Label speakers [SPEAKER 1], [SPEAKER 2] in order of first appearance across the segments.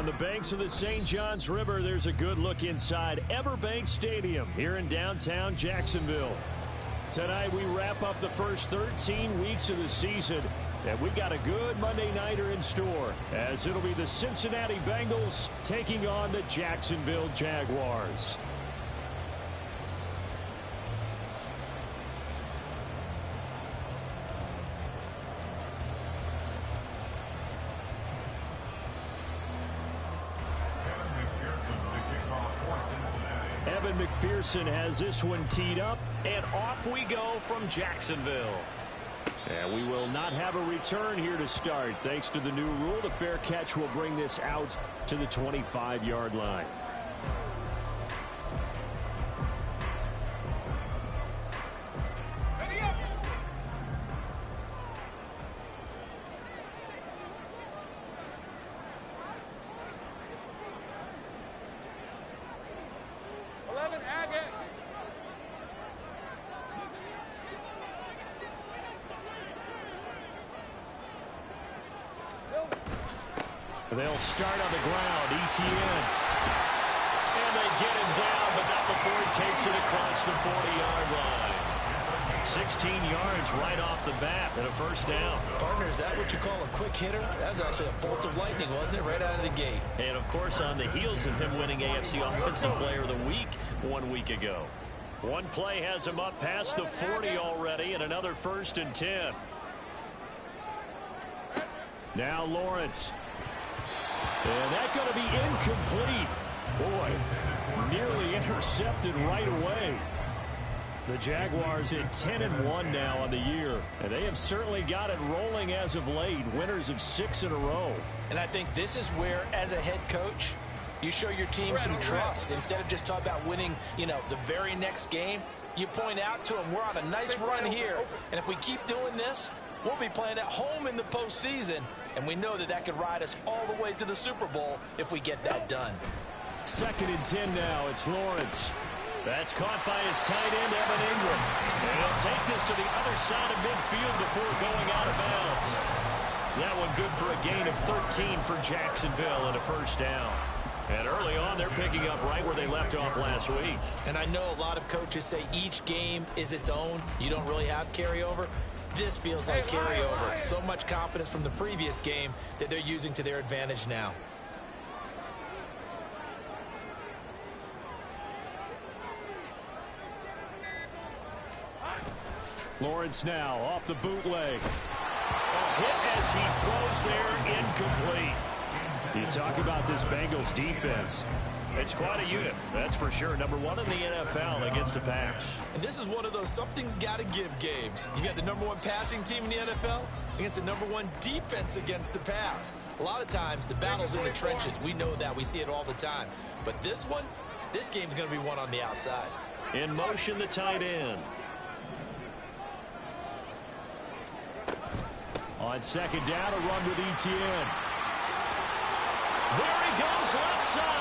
[SPEAKER 1] the banks of the St. Johns River, there's a good look inside Everbank Stadium here in downtown Jacksonville. Tonight we wrap up the first 13 weeks of the season, and we got a good Monday nighter in store, as it'll be the Cincinnati Bengals taking on the Jacksonville Jaguars. McPherson has this one teed up, and off we go from Jacksonville. And we will not have a return here to start. Thanks to the new rule, the fair catch will bring this out to the 25-yard line. They'll start on the ground. ETN. And they get him down, but not before he takes it across the 40-yard line. 16 yards right off the bat and a first down.
[SPEAKER 2] Partner, is that what you call a quick hitter? That was actually a bolt of lightning, wasn't it? Right out of the gate.
[SPEAKER 1] And, of course, on the heels of him winning AFC Offensive Player of the Week 1 week ago. One play has him up past the 40 already, and another 1st and 10. Now Lawrence. And that's going to be incomplete. Boy, nearly intercepted right away. The Jaguars at 10-1 now on the year. And they have certainly got it rolling as of late. Winners of 6 in a row.
[SPEAKER 2] And I think this is where, as a head coach, you show your team some trust. Instead of just talking about winning, the very next game, you point out to them, we're on a nice run here. And if we keep doing this, we'll be playing at home in the postseason. And we know that could ride us all the way to the Super Bowl if we get that done.
[SPEAKER 1] 2nd and 10 now. It's Lawrence. That's caught by his tight end, Evan Ingram. And he'll take this to the other side of midfield before going out of bounds. That one good for a gain of 13 for Jacksonville and a first down. And early on, they're picking up right where they left off last week.
[SPEAKER 2] And I know a lot of coaches say each game is its own. You don't really have carryover. This feels like carryover. So much confidence from the previous game that they're using to their advantage now.
[SPEAKER 1] Lawrence now off the bootleg. A hit as he throws there, incomplete. You talk about this Bengals defense. It's quite a unit, that's for sure. Number 1 in the NFL against the pass.
[SPEAKER 2] And this is one of those something's got to give games. You got the number 1 passing team in the NFL against the number 1 defense against the pass. A lot of times, the battle's in the trenches. We know that. We see it all the time. But this game's going to be won on the outside.
[SPEAKER 1] In motion, the tight end. On 2nd down, a run with ETN. There he goes, left side.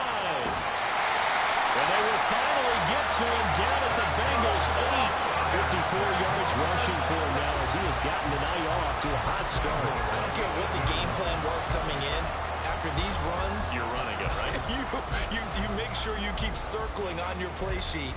[SPEAKER 1] And they will finally get to him down at the Bengals 8. 54 yards rushing for him now as he has gotten the night off to a hot start.
[SPEAKER 2] I don't care what the game plan was coming in. After these runs,
[SPEAKER 1] you're running it, right?
[SPEAKER 2] you make sure you keep circling on your play sheet,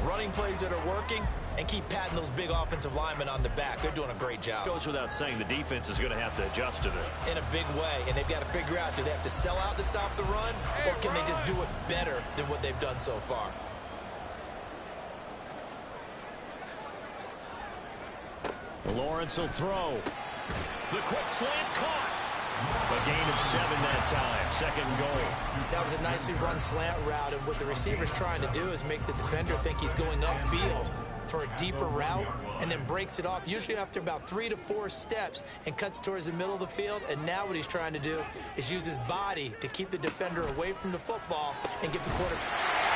[SPEAKER 2] running plays that are working, and keep patting those big offensive linemen on the back. They're doing a great job.
[SPEAKER 1] Goes without saying, the defense is going to have to adjust to that.
[SPEAKER 2] In a big way, and they've got to figure out, do they have to sell out to stop the run, or can they just do it better than what they've done so far?
[SPEAKER 1] Lawrence will throw. The quick slant caught. A gain of 7 that time. 2nd goal.
[SPEAKER 2] That was a nicely run slant route, and what the receiver's trying to do is make the defender think he's going upfield for a deeper route, and then breaks it off, usually after about 3 to 4 steps, and cuts towards the middle of the field. And now what he's trying to do is use his body to keep the defender away from the football and get the quarterback.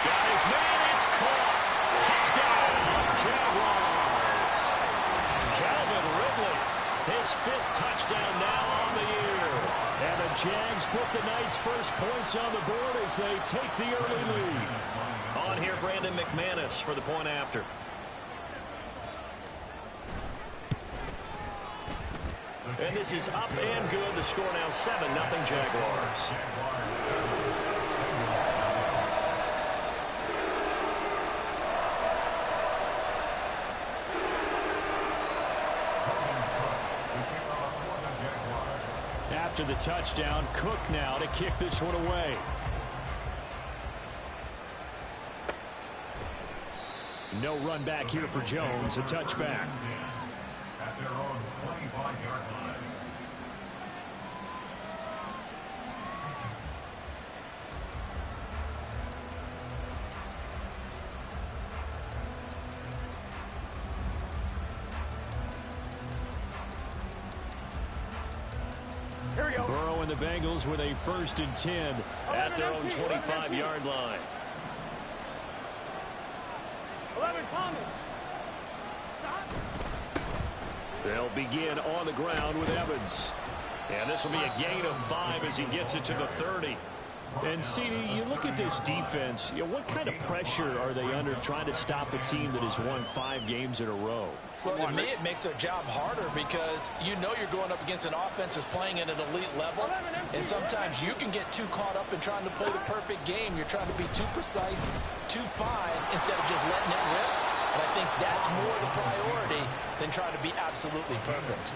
[SPEAKER 1] Got his man, it's caught. Touchdown, Jaguars. Calvin Ridley, his 5th touchdown now on the year. And the Jags put the night's first points on the board as they take the early lead. On here, Brandon McManus for the point after. And this is up and good. The score now 7-0 Jaguars. After the touchdown, Cook now to kick this one away. No run back here for Jones, a touchback.
[SPEAKER 3] At their own 25-yard line.
[SPEAKER 1] Here we go. Burrow and the Bengals with a 1st and 10 at their own 25-yard line.
[SPEAKER 4] 11 coming.
[SPEAKER 1] They'll begin on the ground with Evans. And this will be a gain of 5 as he gets it to the 30. And, CD, you look at this defense, what kind of pressure are they under trying to stop a team that has won 5 games in a row?
[SPEAKER 2] Well, to me, it makes their job harder because you know you're going up against an offense that's playing at an elite level, and sometimes you can get too caught up in trying to play the perfect game. You're trying to be too precise, too fine, instead of just letting it rip. And I think that's more the priority than trying to be absolutely perfect.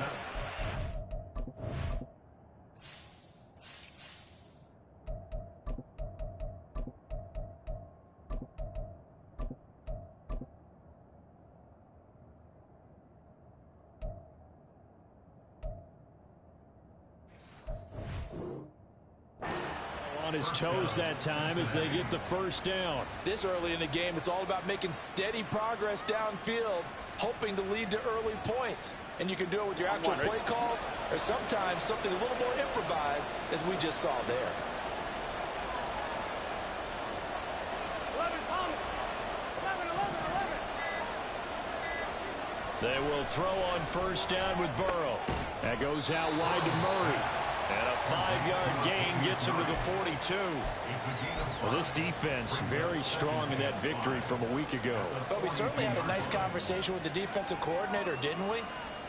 [SPEAKER 1] On his toes that time as they get the 1st down.
[SPEAKER 2] This early in the game, it's all about making steady progress downfield, hoping to lead to early points. And you can do it with your actual play calls or sometimes something a little more improvised, as we just saw there.
[SPEAKER 4] 11 coming. 11.
[SPEAKER 1] They will throw on 1st down with Burrow. That goes out wide to Murray. And a 5-yard gain gets him to the 42. Well, this defense very strong in that victory from a week ago.
[SPEAKER 2] But we certainly had a nice conversation with the defensive coordinator, didn't we?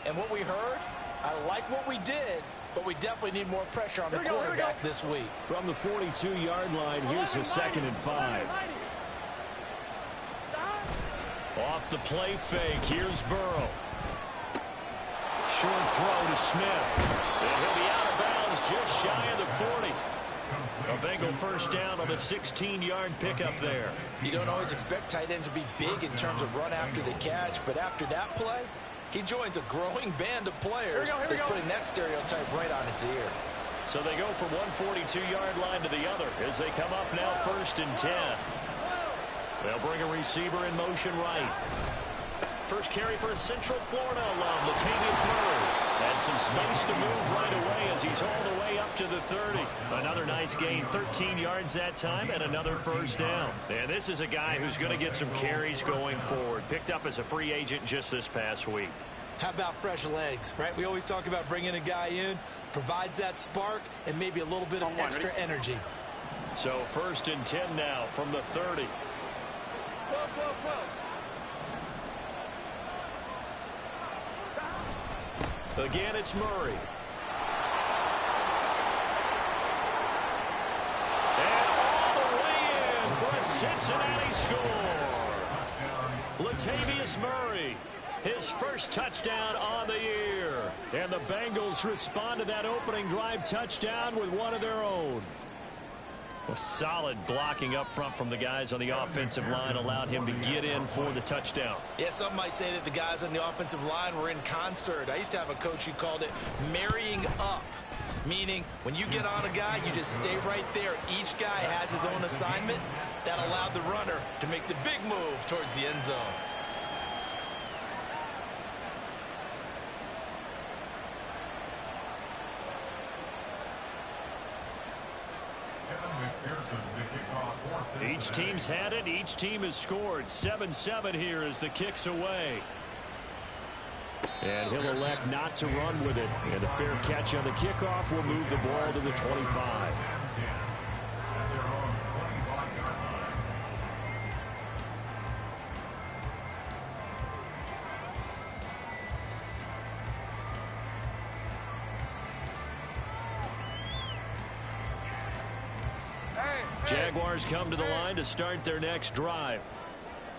[SPEAKER 2] And what we heard, I like what we did, but we definitely need more pressure on the quarterback this week.
[SPEAKER 1] From the 42-yard line, here's the 2nd and 5. Off the play fake, here's Burrow. Short throw to Smith. And he'll be out of bounds just shy of the 40. A Bengal 1st down on the 16-yard pickup there.
[SPEAKER 2] You don't always expect tight ends to be big in terms of run after the catch, but after that play, he joins a growing band of players that's putting that stereotype right on its ear.
[SPEAKER 1] So they go from one 42-yard line to the other as they come up now 1st and 10. They'll bring a receiver in motion right. First carry for a Central Florida alum, Latavius Murray. And some space to move right away as he's all the way up to the 30. Another nice gain, 13 yards that time, and another 1st down. And this is a guy who's going to get some carries going forward. Picked up as a free agent just this past week.
[SPEAKER 5] How about fresh legs, right? We always talk about bringing a guy in, provides that spark, and maybe a little bit of extra energy.
[SPEAKER 1] So 1st and 10 now from the 30. Again, it's Murray. And all the way in for a Cincinnati score. Latavius Murray, his 1st touchdown on the year. And the Bengals respond to that opening drive touchdown with one of their own. A solid blocking up front from the guys on the offensive line allowed him to get in for the touchdown.
[SPEAKER 2] Yeah, some might say that the guys on the offensive line were in concert. I used to have a coach who called it marrying up, meaning when you get on a guy, you just stay right there. Each guy has his own assignment. That allowed the runner to make the big move towards the end zone.
[SPEAKER 1] Each team's had it. Each team has scored. 7-7 here as the kick's away. And he'll elect not to run with it. And a fair catch on the kickoff will move the ball to the 25. Jaguars come to the line to start their next drive.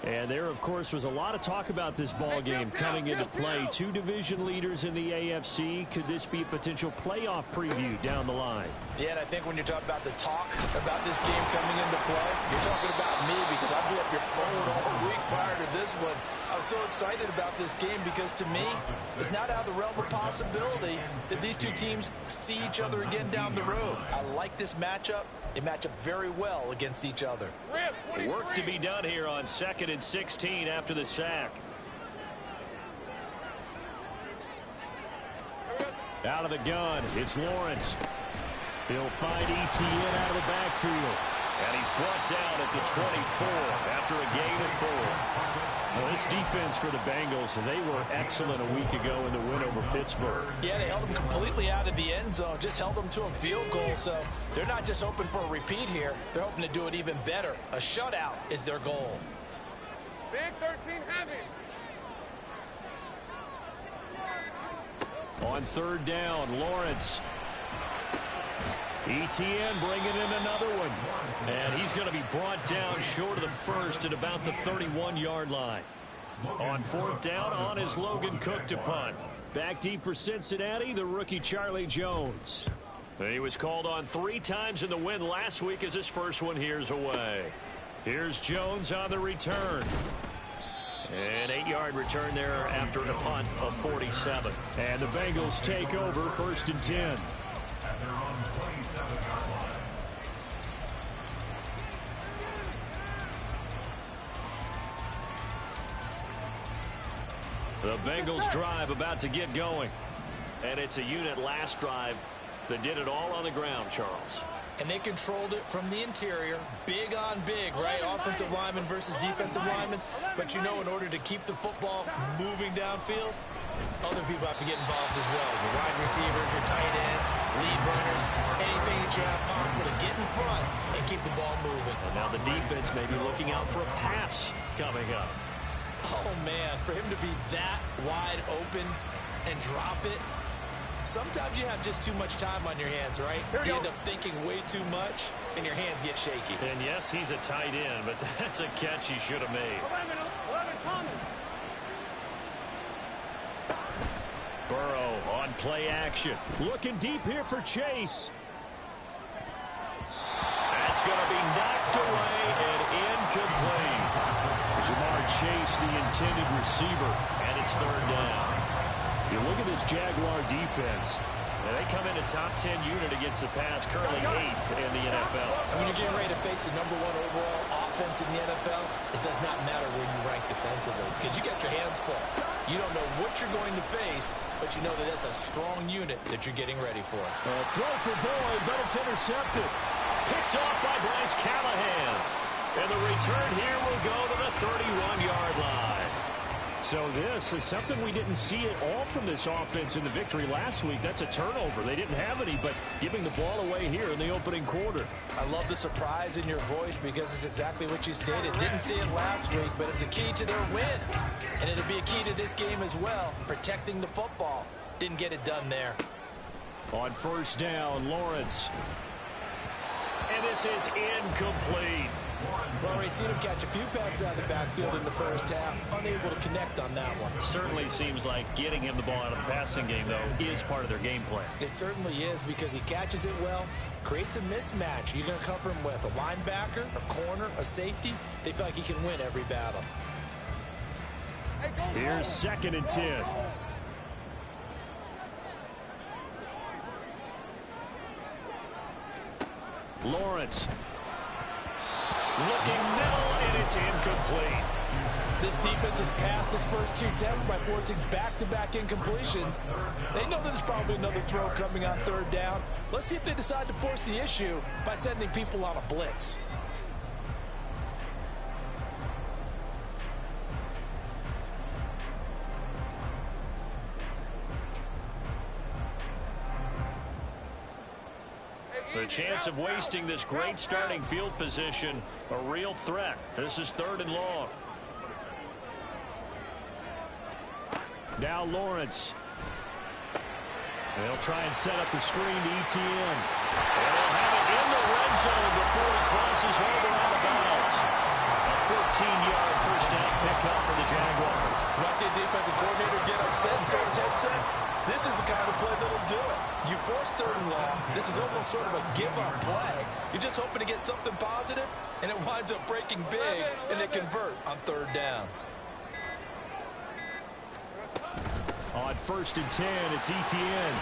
[SPEAKER 1] And there, of course, was a lot of talk about this ball game coming into play. Two division leaders in the AFC. Could this be a potential playoff preview down the line?
[SPEAKER 2] Yeah, and I think when you're talking about the talk about this game coming into play, you're talking about me because I blew up your phone all week prior to this one. I was so excited about this game because, to me, it's not out of the realm of possibility that these two teams see each other again down the road. I like this matchup. They match up very well against each other.
[SPEAKER 1] Work to be done here on 2nd and 16 after the sack. Out of the gun, it's Lawrence. He'll find Etienne out of the backfield. And he's brought down at the 24 after a gain of 4. Well, this defense for the Bengals, they were excellent a week ago in the win over Pittsburgh.
[SPEAKER 2] Yeah, they held them completely out of the end zone, just held them to a field goal. So they're not just hoping for a repeat here. They're hoping to do it even better. A shutout is their goal.
[SPEAKER 4] Big 13 heavy.
[SPEAKER 1] On 3rd down, Lawrence. Etienne bringing in another one. And he's going to be brought down short of the first at about the 31-yard line. On 4th down, on is Logan Cook to punt. Back deep for Cincinnati, the rookie Charlie Jones. He was called on 3 times in the win last week as his first one here's away. Here's Jones on the return. An 8-yard return there after a punt of 47. And the Bengals take over 1st and 10.
[SPEAKER 3] At their own 27-yard line.
[SPEAKER 1] The Bengals drive about to get going. And it's a unit last drive that did it all on the ground, Charles.
[SPEAKER 2] And they controlled it from the interior, big on big, right? Offensive lineman versus defensive lineman. But you know, in order to keep the football moving downfield, other people have to get involved as well. Your wide receivers, your tight ends, lead runners, anything that you have possible to get in front and keep the ball moving.
[SPEAKER 1] And now the defense may be looking out for a pass coming up.
[SPEAKER 2] Oh, man, for him to be that wide open and drop it, sometimes you have just too much time on your hands, right? You end up thinking way too much, and your hands get shaky.
[SPEAKER 1] And yes, he's a tight end, but that's a catch he should have made.
[SPEAKER 4] 11 coming.
[SPEAKER 1] Burrow on play action. Looking deep here for Chase. That's going to be knocked away and incomplete. Jamar Chase, the intended receiver, and it's 3rd down. You look at this Jaguar defense, and they come in a top 10 unit against the pass, currently 8th in the NFL.
[SPEAKER 2] When you're getting ready to face the #1 overall offense in the NFL, it does not matter where you rank defensively because you got your hands full. You don't know what you're going to face, but you know that that's a strong unit that you're getting ready for.
[SPEAKER 1] Throw for Boyd, but it's intercepted. Picked off by Bryce Callahan. And the return here will go to the 31-yard line. So this is something we didn't see at all from this offense in the victory last week. That's a turnover. They didn't have any, but giving the ball away here in the opening quarter.
[SPEAKER 2] I love the surprise in your voice because it's exactly what you stated. Didn't see it last week, but it's a key to their win. And it'll be a key to this game as well, protecting the football. Didn't get it done there.
[SPEAKER 1] On 1st down, Lawrence. And this is incomplete.
[SPEAKER 2] We've already seen him catch a few passes out of the backfield in the first half, unable to connect on that one.
[SPEAKER 1] Certainly seems like getting him the ball out of the passing game, though, is part of their game plan.
[SPEAKER 2] It certainly is because he catches it well, creates a mismatch. You're going to cover him with a linebacker, a corner, a safety. They feel like he can win every battle.
[SPEAKER 1] Here's 2nd and 10. Lawrence. Looking middle, and it's incomplete.
[SPEAKER 2] This defense has passed its first 2 tests by forcing back-to-back incompletions. They know there's probably another throw coming on 3rd down. Let's see if they decide to force the issue by sending people on a blitz.
[SPEAKER 1] The chance of wasting this great starting field position, a real threat. This is 3rd and long. Now Lawrence. They'll try and set up the screen to Etienne. And they'll have it in the red zone before he crosses over out of bounds. A 14-yard first
[SPEAKER 2] see a defensive coordinator get upset and throw his headset? This is the kind of play that'll do it. You force 3rd and long. This is almost sort of a give-up play. You're just hoping to get something positive, and it winds up breaking big, and they convert on 3rd down.
[SPEAKER 1] On 1st and 10, it's ETN.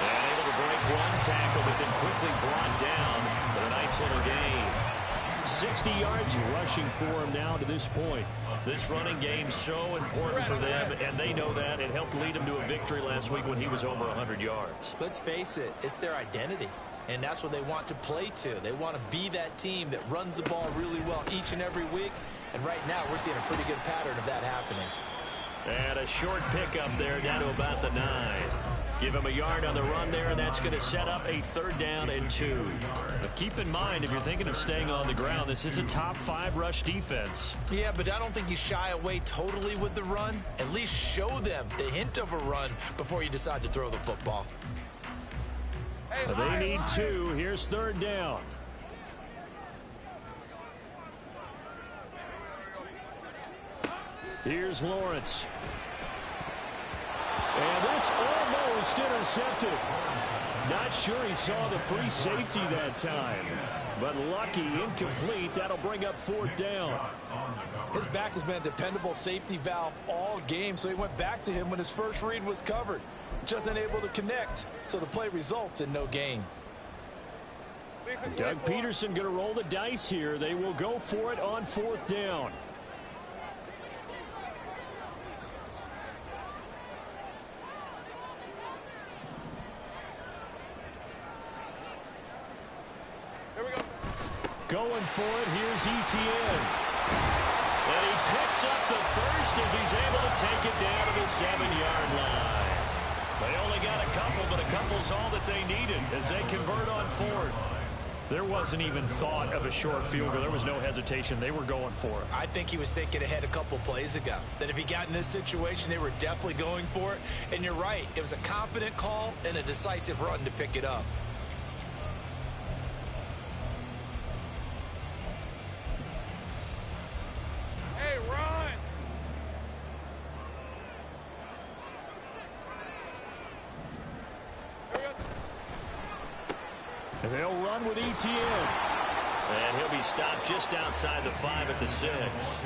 [SPEAKER 1] And able to break one tackle, but then quickly brought down with a nice little gain. 60 yards rushing for him now to this point. This running game so important for them, and they know that. It helped lead them to a victory last week when he was over 100 yards.
[SPEAKER 2] Let's face it, it's their identity, and that's what they want to play to. They want to be that team that runs the ball really well each and every week, and right now we're seeing a pretty good pattern of that happening.
[SPEAKER 1] And a short pickup there down to about the 9. Give him a yard on the run there, and that's going to set up a 3rd down and 2. But keep in mind, if you're thinking of staying on the ground, this is a top 5 rush defense.
[SPEAKER 2] Yeah, but I don't think you shy away totally with the run. At least show them the hint of a run before you decide to throw the football.
[SPEAKER 1] They need 2. Here's 3rd down. Here's Lawrence. And this almost intercepted. Not sure he saw the free safety that time. But lucky, incomplete. That'll bring up 4th down.
[SPEAKER 2] His back has been a dependable safety valve all game, so he went back to him when his first read was covered. Just unable to connect, so the play results in no gain.
[SPEAKER 1] Doug Peterson going to roll the dice here. They will go for it on 4th down. Going for it, here's ETN. And he picks up the first as he's able to take it down to the 7-yard line. They only got a couple, but a couple's all that they needed as they convert on 4th. There wasn't even thought of a short field goal. There was no hesitation. They were going for it.
[SPEAKER 2] I think he was thinking ahead a couple plays ago, that if he got in this situation, they were definitely going for it. And you're right, it was a confident call and a decisive run to pick it up.
[SPEAKER 1] And they'll run with ETN. And he'll be stopped just outside the 5 at the 6.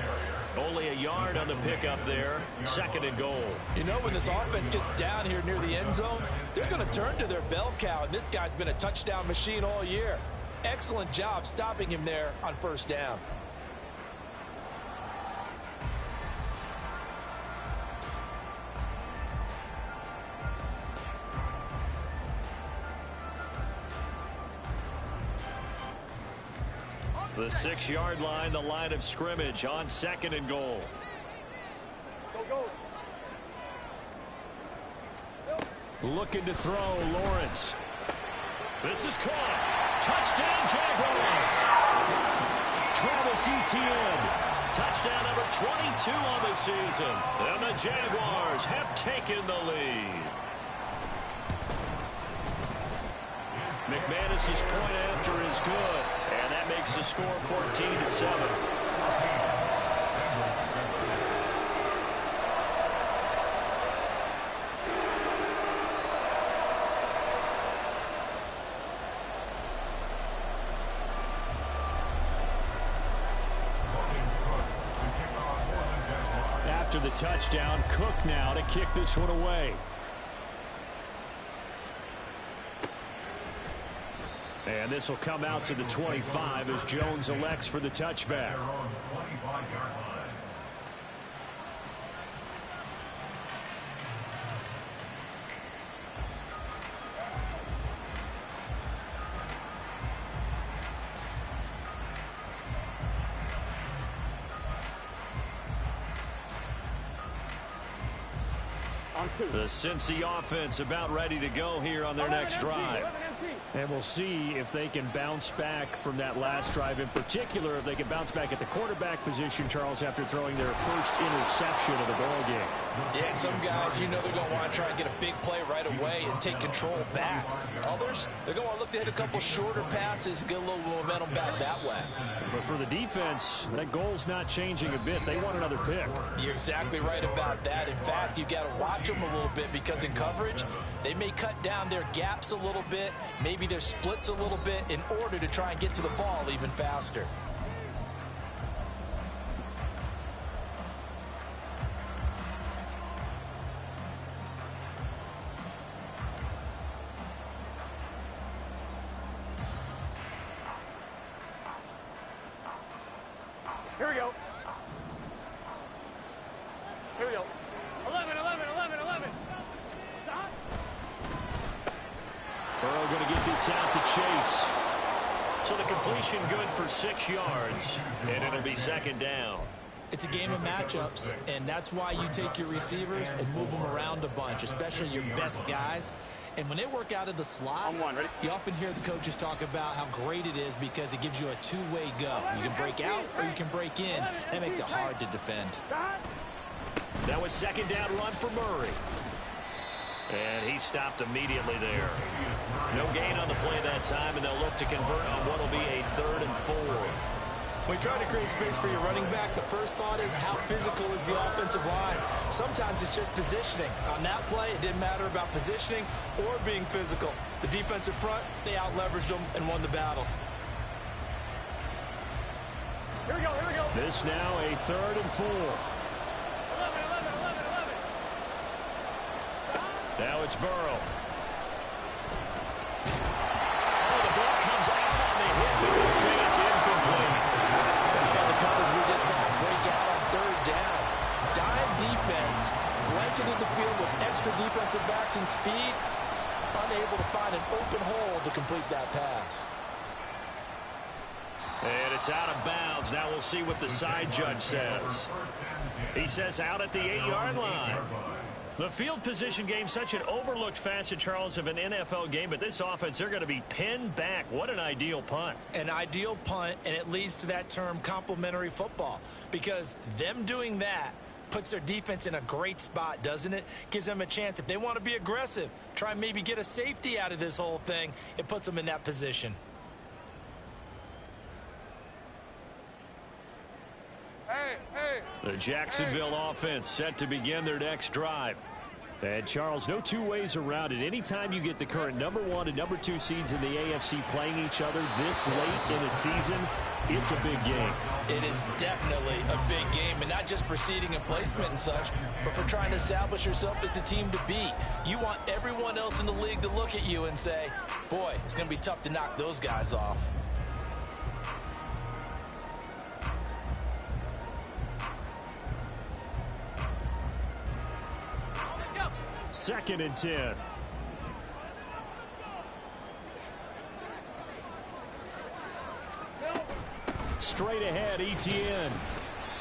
[SPEAKER 1] Only a yard on the pickup there. 2nd and goal.
[SPEAKER 2] You know, when this offense gets down here near the end zone, they're going to turn to their bell cow, and this guy's been a touchdown machine all year. Excellent job stopping him there on 1st down.
[SPEAKER 1] The 6-yard line, the line of scrimmage on 2nd and goal. Looking to throw, Lawrence. This is caught. Touchdown, Jaguars. Travis Etienne. Touchdown number 22 on the season. And the Jaguars have taken the lead. McManus's point after is good. And that makes the score 14-7. After the touchdown, Cook now to kick this one away. And this will come out to the 25 as Jones elects for the touchback. The Cincy offense about ready to go here on their next drive. And we'll see if they can bounce back from that last drive. In particular, if they can bounce back at the quarterback position, Charles, after throwing their first interception of the ball game.
[SPEAKER 2] Yeah, and some guys, you know they're going to want to try and get a big play right away and take control back. Others, they're going to want to look to hit a couple shorter passes, get a little momentum back that way.
[SPEAKER 1] But for the defense, that goal's not changing a bit. They want another pick.
[SPEAKER 2] You're exactly right about that. In fact, you've got to watch them a little bit because in coverage, they may cut down their gaps a little bit, maybe their splits a little bit in order to try and get to the ball even faster.
[SPEAKER 4] Here we go. Here we go. 11, 11, 11, 11. Stop.
[SPEAKER 1] Burrow going to get this out to Chase. So the completion good for 6 yards, and it'll be second down.
[SPEAKER 5] It's a game of matchups, and that's why you take your receivers and move them around a bunch, especially your best guys. And when they work out of the slot, you often hear the coaches talk about how great it is because it gives you a two-way go. You can break out or you can break in. That makes it hard to defend.
[SPEAKER 1] That was second down run for Murray. And he stopped immediately there. No gain on the play that time, and they'll look to convert on what will be a 3rd and 4.
[SPEAKER 5] When you try to create space for your running back, the first thought is how physical is the offensive line. Sometimes it's just positioning. On that play, it didn't matter about positioning or being physical. The defensive front, they out-leveraged them and won the battle.
[SPEAKER 4] Here we go, here we go.
[SPEAKER 1] This now a 3rd and 4.
[SPEAKER 4] 11, 11, 11, 11.
[SPEAKER 1] Now it's Burrow. Oh, the ball comes out on the hit, but they'll say it's incomplete.
[SPEAKER 2] The coverage we just saw break out on 3rd down. Dime defense, blanketed the field with extra defensive backs and speed, unable to find an open hole to complete that pass.
[SPEAKER 1] And it's out of bounds. Now we'll see what the side judge says. He says out at the 8-yard line. The field position game, such an overlooked facet, Charles, of an NFL game, but this offense, they're going to be pinned back. What an ideal punt.
[SPEAKER 5] An ideal punt, and it leads to that term complementary football, because them doing that puts their defense in a great spot, doesn't it? Gives them a chance. If they want to be aggressive, try and maybe get a safety out of this whole thing, it puts them in that position.
[SPEAKER 4] Hey, hey.
[SPEAKER 1] The Jacksonville offense set to begin their next drive. And, Charles, no two ways around it. Anytime you get the current number 1 and number 2 seeds in the AFC playing each other this late in the season, it's a big game.
[SPEAKER 2] It is definitely a big game, and not just for seeding and placement and such, but for trying to establish yourself as a team to beat. You want everyone else in the league to look at you and say, boy, it's going to be tough to knock those guys off.
[SPEAKER 1] Second and 10. Straight ahead, ETN.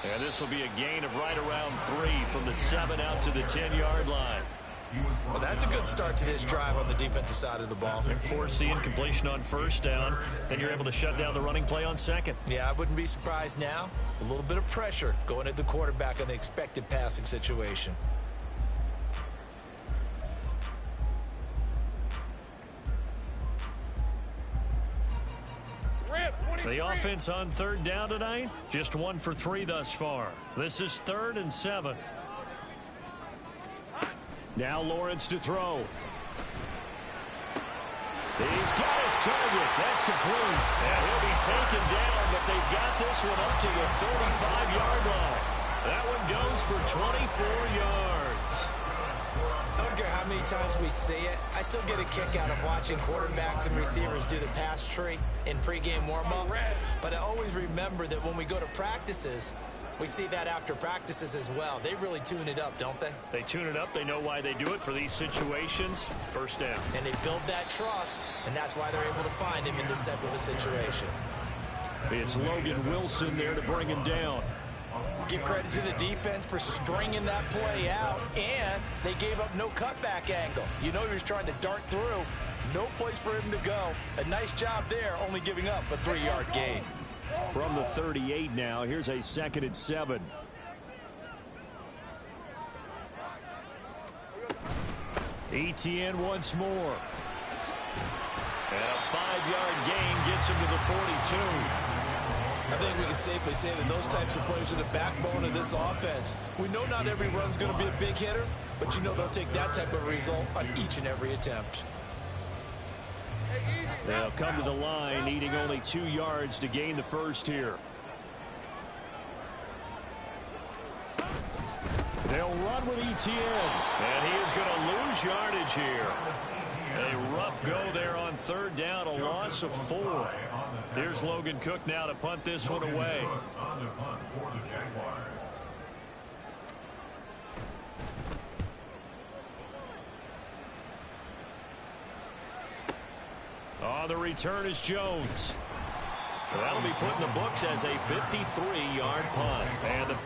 [SPEAKER 1] And this will be a gain of right around 3 from the 7 out to the 10-yard line.
[SPEAKER 5] Well, that's a good start to this drive on the defensive side of the ball.
[SPEAKER 1] And forcing completion on 1st down. Then you're able to shut down the running play on 2nd.
[SPEAKER 5] Yeah, I wouldn't be surprised now. A little bit of pressure going at the quarterback on the expected passing situation.
[SPEAKER 1] The offense on 3rd down tonight, just 1 for 3 thus far. This is 3rd and 7. Now Lawrence to throw. He's got his target. That's complete. And he'll be taken down, but they've got this one up to the 35-yard line. That one goes for 24 yards.
[SPEAKER 5] I don't care how many times we see it. I still get a kick out of watching quarterbacks and receivers do the pass tree in pregame warm-up. But I always remember that when we go to practices, we see that after practices as well. They really tune it up, don't they?
[SPEAKER 1] They tune it up. They know why they do it for these situations. 1st down.
[SPEAKER 5] And they build that trust, and that's why they're able to find him in this type of a situation.
[SPEAKER 1] It's Logan Wilson there to bring him down.
[SPEAKER 2] Give credit to the defense for stringing that play out, and they gave up no cutback angle. You know he was trying to dart through. No place for him to go. A nice job there, only giving up a 3-yard gain.
[SPEAKER 1] From the 38 now, here's a 2nd and 7. Etienne once more. And a 5-yard gain gets him to the 42.
[SPEAKER 5] I think we can safely say that those types of players are the backbone of this offense. We know not every run's going to be a big hitter, but you know they'll take that type of result on each and every attempt.
[SPEAKER 1] They'll come to the line, needing only 2 yards to gain the first here. They'll run with Etienne, and he is going to lose yardage here. A rough go there on 3rd down, a loss of 4. Here's Logan Cook now to punt this one away.
[SPEAKER 3] On the punt for the Jaguars.
[SPEAKER 1] On the return is Jones. So that'll be put in the books as a 53-yard punt. And the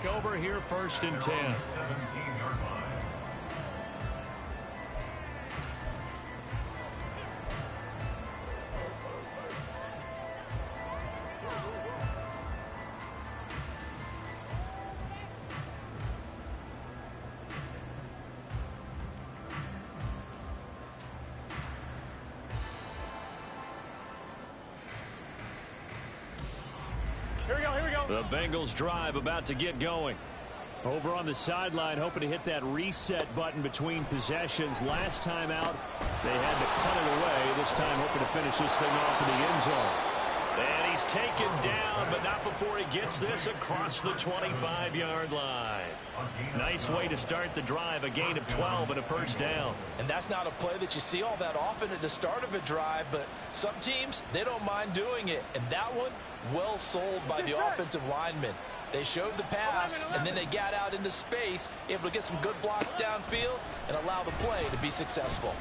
[SPEAKER 1] take over here, 1st and 10.
[SPEAKER 3] 17-yard line.
[SPEAKER 1] The Bengals drive about to get going. Over on the sideline, hoping to hit that reset button between possessions. Last time out, they had to punt it away. This time, hoping to finish this thing off in the end zone. And he's taken down, but not before he gets this across the 25-yard line. Nice way to start the drive, a gain of 12 and a 1st down.
[SPEAKER 2] And that's not a play that you see all that often at the start of a drive, but some teams, they don't mind doing it. And that one, well sold by the offensive lineman. They showed the pass, and then they got out into space, able to get some good blocks downfield and allow the play to be successful.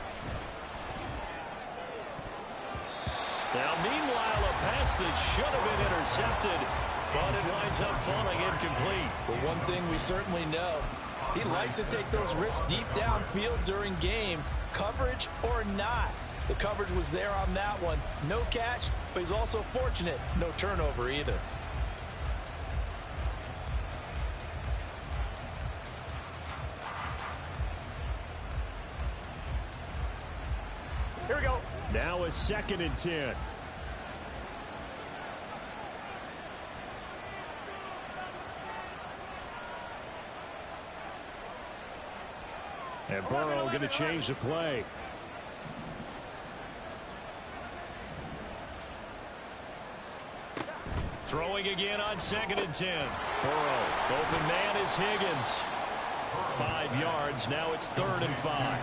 [SPEAKER 1] Now, meanwhile, a pass that should have been intercepted, but it winds up falling incomplete.
[SPEAKER 5] But one thing we certainly know, he likes to take those risks deep downfield during games, coverage or not. The coverage was there on that one. No catch, but he's also fortunate, no turnover either.
[SPEAKER 4] Here we go.
[SPEAKER 1] Now a 2nd and 10. And Burrow going to change the play. Throwing again on 2nd and 10. Burrow, open man is Higgins. 5 yards, now it's 3rd and 5.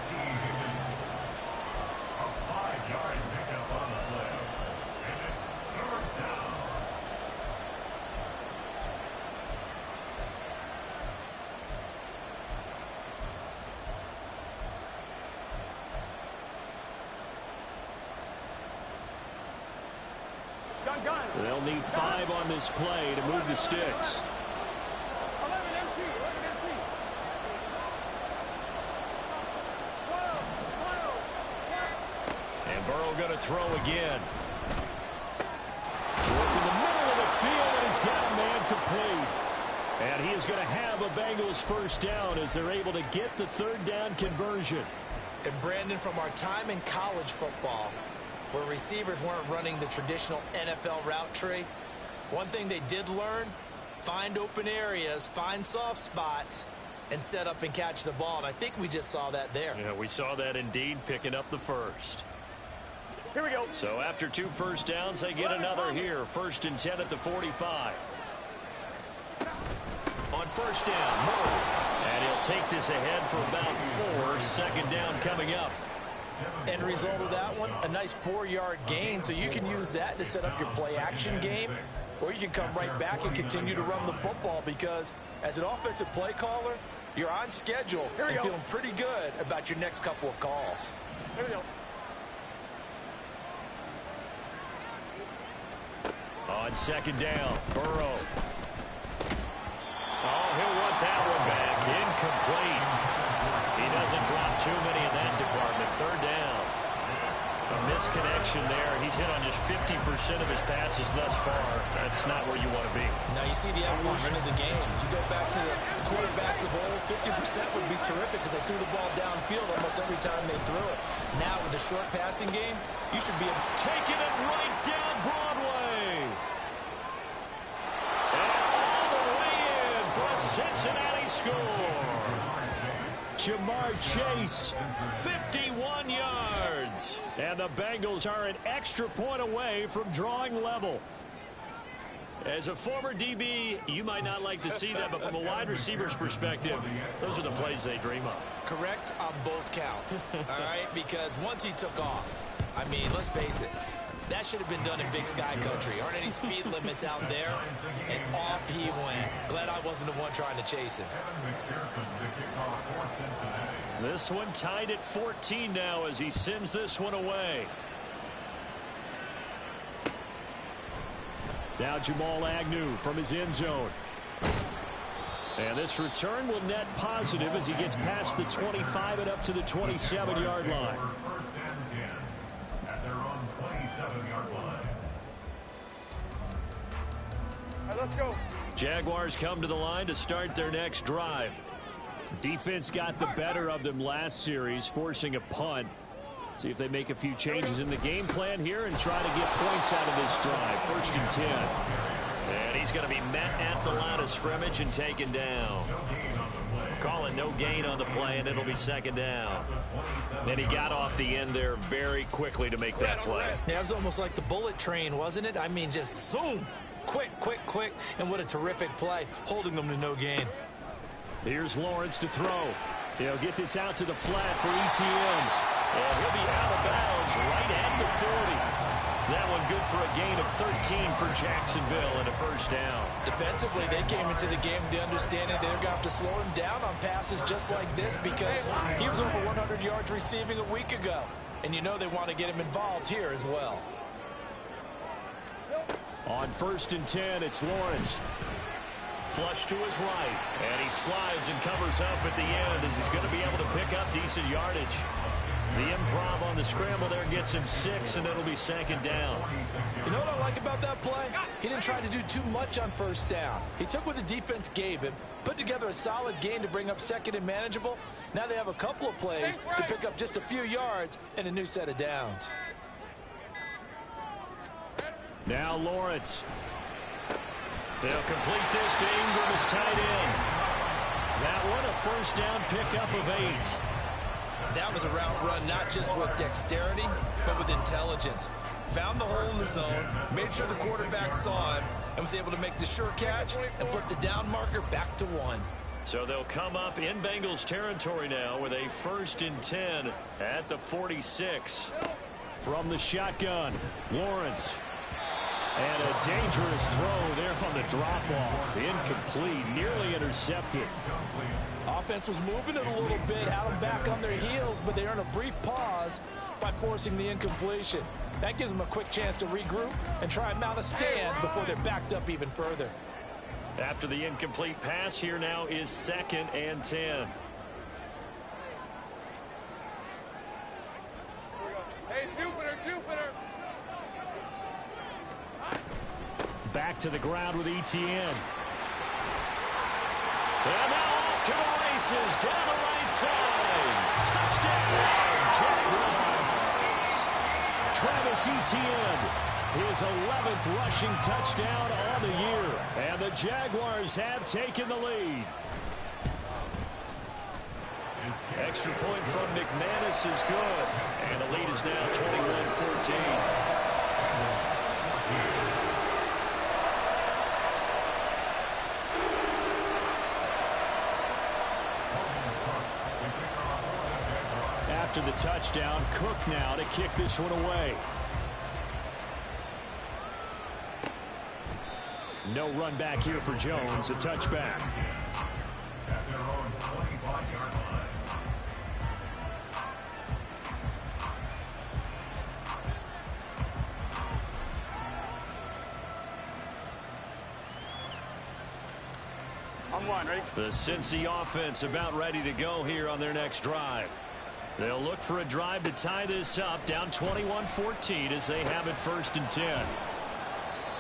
[SPEAKER 1] They'll need 5 on this play to move the sticks.
[SPEAKER 4] 11 empty. 11 empty. 12.
[SPEAKER 1] And Burrow going to throw again. Towards in the middle of the field, and he's got a man complete. And he is going to have a Bengals first down as they're able to get the 3rd down conversion.
[SPEAKER 5] And Brandon, from our time in college football, where receivers weren't running the traditional NFL route tree, one thing they did learn, find open areas, find soft spots, and set up and catch the ball. And I think we just saw that there.
[SPEAKER 1] Yeah, we saw that indeed, picking up the first.
[SPEAKER 4] Here we go.
[SPEAKER 1] So after 2 first downs, they get another here. 1st and 10 at the 45. On 1st down, Murray. And he'll take this ahead for about 4. 2nd down coming up.
[SPEAKER 2] End result of that one, a nice 4-yard gain, so you can use that to set up your play-action game, or you can come right back and continue to run the football, because as an offensive play caller, you're on schedule and feeling pretty good about your next couple of calls.
[SPEAKER 4] Here we go.
[SPEAKER 1] On 2nd down, Burrow. Oh, he'll want that one back. Incomplete. He doesn't drop too many in that department. 3rd down. A misconnection there. He's hit on just 50% of his passes thus far. That's not where you want to be.
[SPEAKER 5] Now you see the evolution of the game. You go back to the quarterbacks of old, 50% would be terrific because they threw the ball downfield almost every time they threw it. Now with the short passing game, you should be
[SPEAKER 1] taking it right down Broadway. And all the way in for a Cincinnati score. Jamar Chase, 51 yards. And the Bengals are an extra point away from drawing level. As a former DB, you might not like to see that, but from a wide receiver's perspective, those are the plays they dream of.
[SPEAKER 5] correct on both counts. All right, because once he took off, I mean, let's face it, that should have been done in Big Sky country. Aren't any speed limits out there? And off he went. Glad I wasn't the one trying to chase him.
[SPEAKER 1] This one tied at 14 now as he sends this one away. Now Jamal Agnew from his end zone. And this return will net positive as he gets past the 25 and up to the 27-yard line.
[SPEAKER 3] First and 10 at their own 27-yard line.
[SPEAKER 4] All right, let's go.
[SPEAKER 1] Jaguars come to the line to start their next drive. Defense got the better of them last series, forcing a punt. See if they make a few changes in the game plan here and try to get points out of this drive. First and 10. And he's going to be met at the line of scrimmage and taken down. Call it no gain on the play, and it'll be second down. And he got off the end there very quickly to make that play.
[SPEAKER 5] Yeah, it was almost like the bullet train, wasn't it? I mean, just zoom. Quick, quick, quick. And what a terrific play, holding them to no gain.
[SPEAKER 1] Here's Lawrence to throw. He'll get this out to the flat for ETN. And he'll be out of bounds right at the 40. That one good for a gain of 13 for Jacksonville and a first down.
[SPEAKER 2] Defensively, they came into the game with the understanding they're going to have to slow him down on passes just like this because he was over 100 yards receiving a week ago. And you know they want to get him involved here as well.
[SPEAKER 1] On first and 10, it's Lawrence. Flush to his right. And he slides and covers up at the end as he's going to be able to pick up decent yardage. The improv on the scramble there gets him 6, and it'll be 2nd down.
[SPEAKER 2] You know what I like about that play? He didn't try to do too much on 1st down. He took what the defense gave him, put together a solid game to bring up 2nd and manageable. Now they have a couple of plays to pick up just a few yards and a new set of downs.
[SPEAKER 1] Now Lawrence. They'll complete this to Ingram as tight end. That one a 1st down pickup of 8.
[SPEAKER 5] That was a route run not just with dexterity, but with intelligence. Found the hole in the zone, made sure the quarterback saw him, and was able to make the sure catch and flip the down marker back to 1.
[SPEAKER 1] So they'll come up in Bengals territory now with a 1st and 10 at the 46. From the shotgun, Lawrence. And a dangerous throw there on the drop-off. Incomplete, nearly intercepted.
[SPEAKER 2] Offense was moving it a little bit, had them back on their heels, but they earned a brief pause by forcing the incompletion. That gives them a quick chance to regroup and try and mount a stand before they're backed up even further.
[SPEAKER 1] After the incomplete pass, here now is 2nd and 10.
[SPEAKER 4] Hey, Jupiter.
[SPEAKER 1] Back to the ground with Etienne. And now off to the races, down the right side. Touchdown, Jaguars. Travis Etienne, his 11th rushing touchdown on the year. And the Jaguars have taken the lead. Extra point from McManus is good. And the lead is now 21-14. After the touchdown, Cook now to kick this one away. No run back here for Jones, a touchback.
[SPEAKER 3] At their own 25-yard line.
[SPEAKER 4] I'm 1, ready?
[SPEAKER 1] The Cincy offense about ready to go here on their next drive. They'll look for a drive to tie this up, down 21-14 as they have it 1st and 10.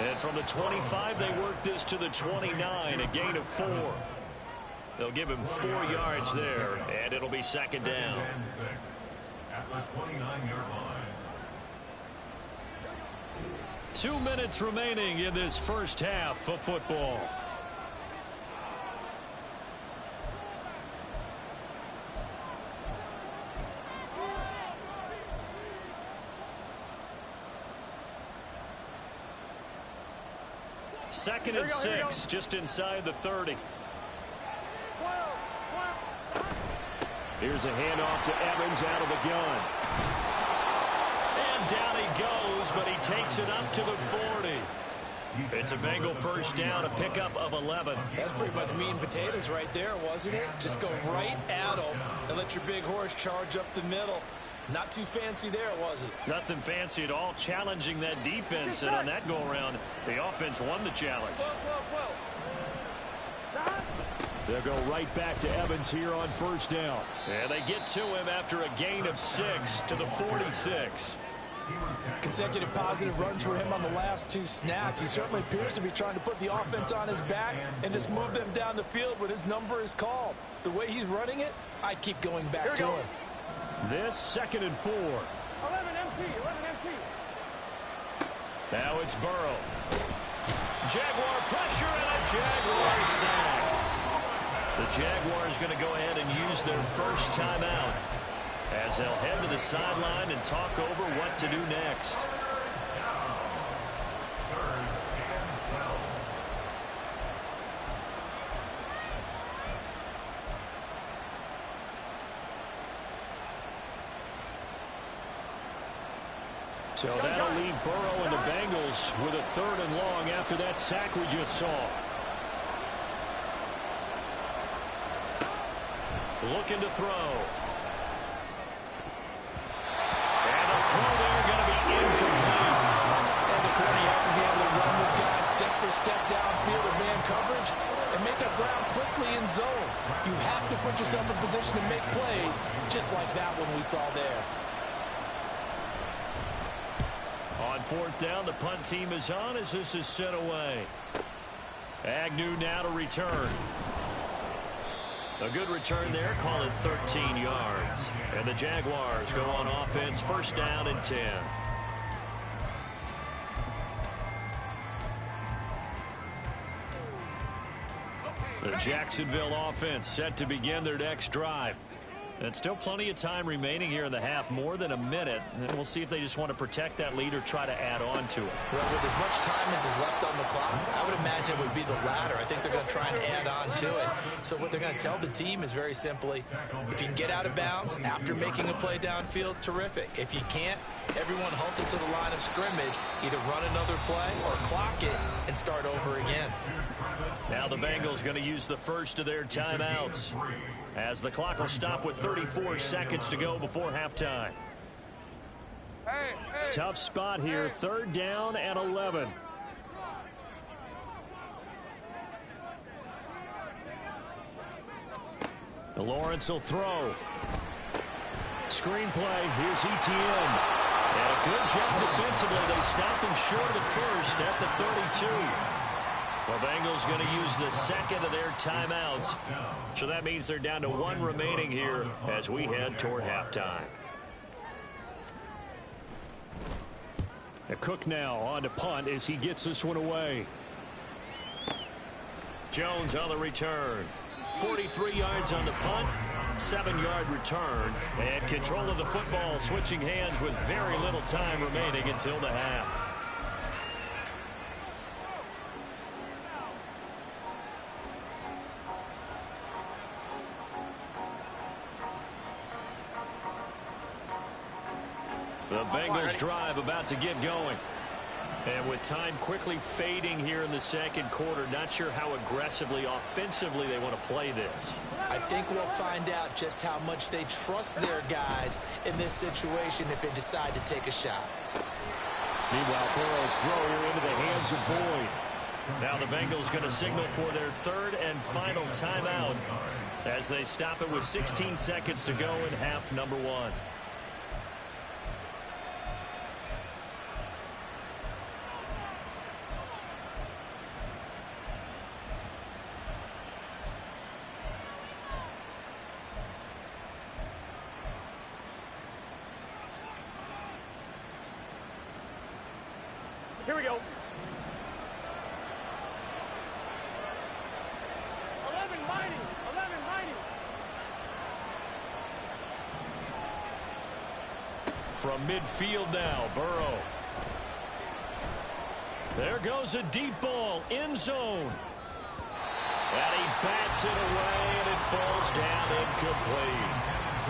[SPEAKER 1] And from the 25, they work this to the 29, a gain of 4. They'll give him 4 yards there, and it'll be 2nd down.
[SPEAKER 3] At the 29-yard line.
[SPEAKER 1] 2 minutes remaining in this first half of football. Second and 6, just inside the 30. Here's a handoff to Evans out of the gun. And down he goes, but he takes it up to the 40. It's a Bengal 1st down, a pickup of 11.
[SPEAKER 5] That's pretty much meat and potatoes right there, wasn't it? Just go right at them and let your big horse charge up the middle. Not too fancy there, was it?
[SPEAKER 1] Nothing fancy at all, challenging that defense, and on that go-around, the offense won the challenge. They'll go right back to Evans here on 1st down. And they get to him after a gain of 6 to the 46.
[SPEAKER 2] Consecutive positive runs for him on the last 2 snaps. He certainly appears to be trying to put the offense on his back and just move them down the field when his number is called. The way he's running it, I'd keep going back to him.
[SPEAKER 1] This 2nd and 4.
[SPEAKER 4] 11 MT.
[SPEAKER 1] Now it's Burrow. Jaguar pressure and a Jaguar sack. The Jaguars going to go ahead and use their first timeout as they'll head to the sideline and talk over what to do next. So that'll leave Burrow and the Bengals with a 3rd and long after that sack we just saw. Looking to throw. And the throw there going to be incomplete.
[SPEAKER 2] As a corner, you have to be able to run with guys step for step downfield with man coverage. And
[SPEAKER 5] put yourself in position to make plays, just like that one we saw there.
[SPEAKER 1] On fourth down, the punt team is on as this is sent away. Agnew now to return. A good return there, call it 13 yards. And the Jaguars go on offense, first down and 10. The Jacksonville offense set to begin their next drive. And still plenty of time remaining here in the half, more than a minute. And we'll see if they just want to protect that lead or try to add on to it.
[SPEAKER 5] Well, with as much time as is left on the clock, I would imagine it would be the latter. I think they're going to try and add on to it. So what they're going to tell the team is very simply, if you can get out of bounds after making a play downfield, terrific. If you can't, everyone hustle to the line of scrimmage, either run another play or clock it and start over again.
[SPEAKER 1] Now the Bengals going to use the first of their timeouts, as the clock will stop with 34 seconds to go before halftime. Tough spot here, third down and 11. Lawrence will throw. Screenplay, here's ETN. And a good job defensively. They stopped him short of the first at the 32. The Bengals going to use the second of their timeouts. So that means they're down to one remaining here as we head toward halftime. Cook now on to punt as he gets this one away. Jones on the return. 43 yards on the punt, 7-yard return, and control of the football switching hands with very little time remaining until the half. The Bengals drive about to get going. And with time quickly fading here in the second quarter, not sure how aggressively, offensively they want to play this.
[SPEAKER 5] I think we'll find out just how much they trust their guys in this situation if they decide to take a shot.
[SPEAKER 1] Meanwhile, Burrow's throw here into the hands of Boyd. Now the Bengals going to signal for their third and final timeout as they stop it with 16 seconds to go in half number one.
[SPEAKER 4] Here we go. 11 mighty. 11 mighty.
[SPEAKER 1] From midfield now, Burrow. There goes a deep ball, end zone. And he bats it away, and it falls down incomplete.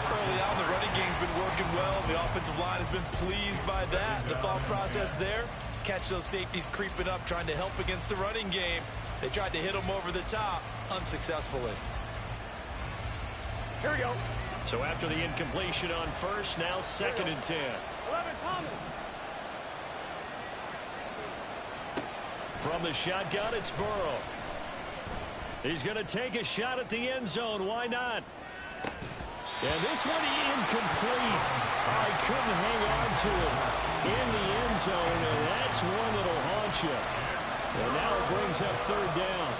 [SPEAKER 5] Early on, the running game's been working well. The offensive line has been pleased by that. The thought process there, catch those safeties creeping up, trying to help against the running game. They tried to hit them over the top, unsuccessfully.
[SPEAKER 4] Here we go.
[SPEAKER 1] So after the incompletion on first, now second and 10.
[SPEAKER 4] 11 Thomas.
[SPEAKER 1] From the shotgun, it's Burrow. He's going to take a shot at the end zone. Why not? And this one incomplete. I couldn't hang on to it in the end zone, and that's one that'll haunt you. And now it brings up third down.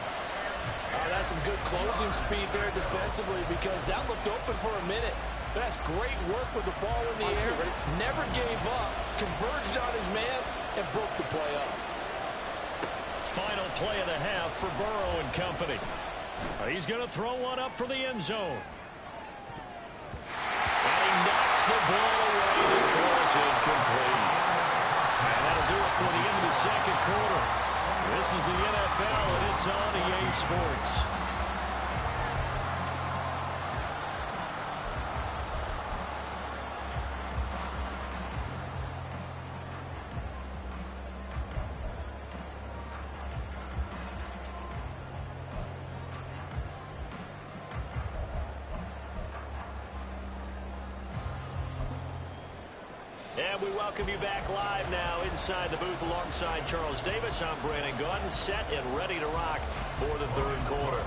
[SPEAKER 6] That's some good closing speed there defensively because that looked open for a minute. That's great work with the ball in the air. Never gave up, converged on his man, and broke the play up.
[SPEAKER 1] Final play of the half for Burrow and company. He's going to throw one up for the end zone. And he knocks the ball away and it falls incomplete. And that'll do it for the end of the second quarter. This is the NFL, and it's on EA Sports. And we welcome you back live now inside the booth alongside Charles Davis. I'm Brandon Gaudin, set and ready to rock for the third quarter.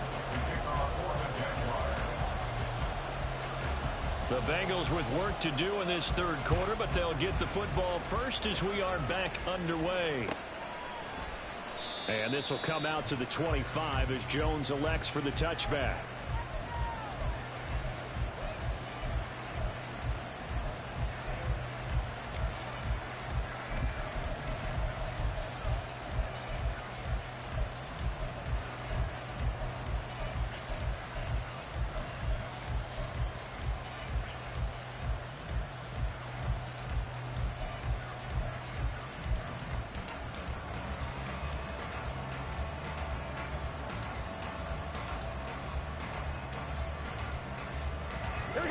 [SPEAKER 1] The Bengals with work to do in this third quarter, but they'll get the football first as we are back underway. And this will come out to the 25 as Jones elects for the touchback.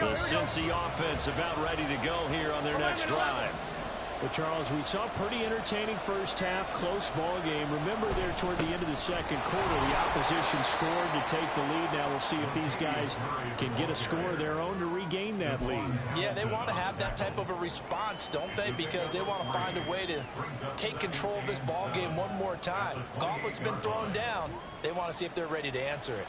[SPEAKER 1] The Cincy offense about ready to go here on their next drive.
[SPEAKER 6] Well, Charles, we saw a pretty entertaining first half, close ball game. Remember there toward the end of the second quarter, the opposition scored to take the lead. Now we'll see if these guys can get a score of their own to regain that lead.
[SPEAKER 2] Yeah, they want to have that type of a response, don't they? Because they want to find a way to take control of this ball game one more time. Gauntlet's been thrown down. They want to see if they're ready to answer it.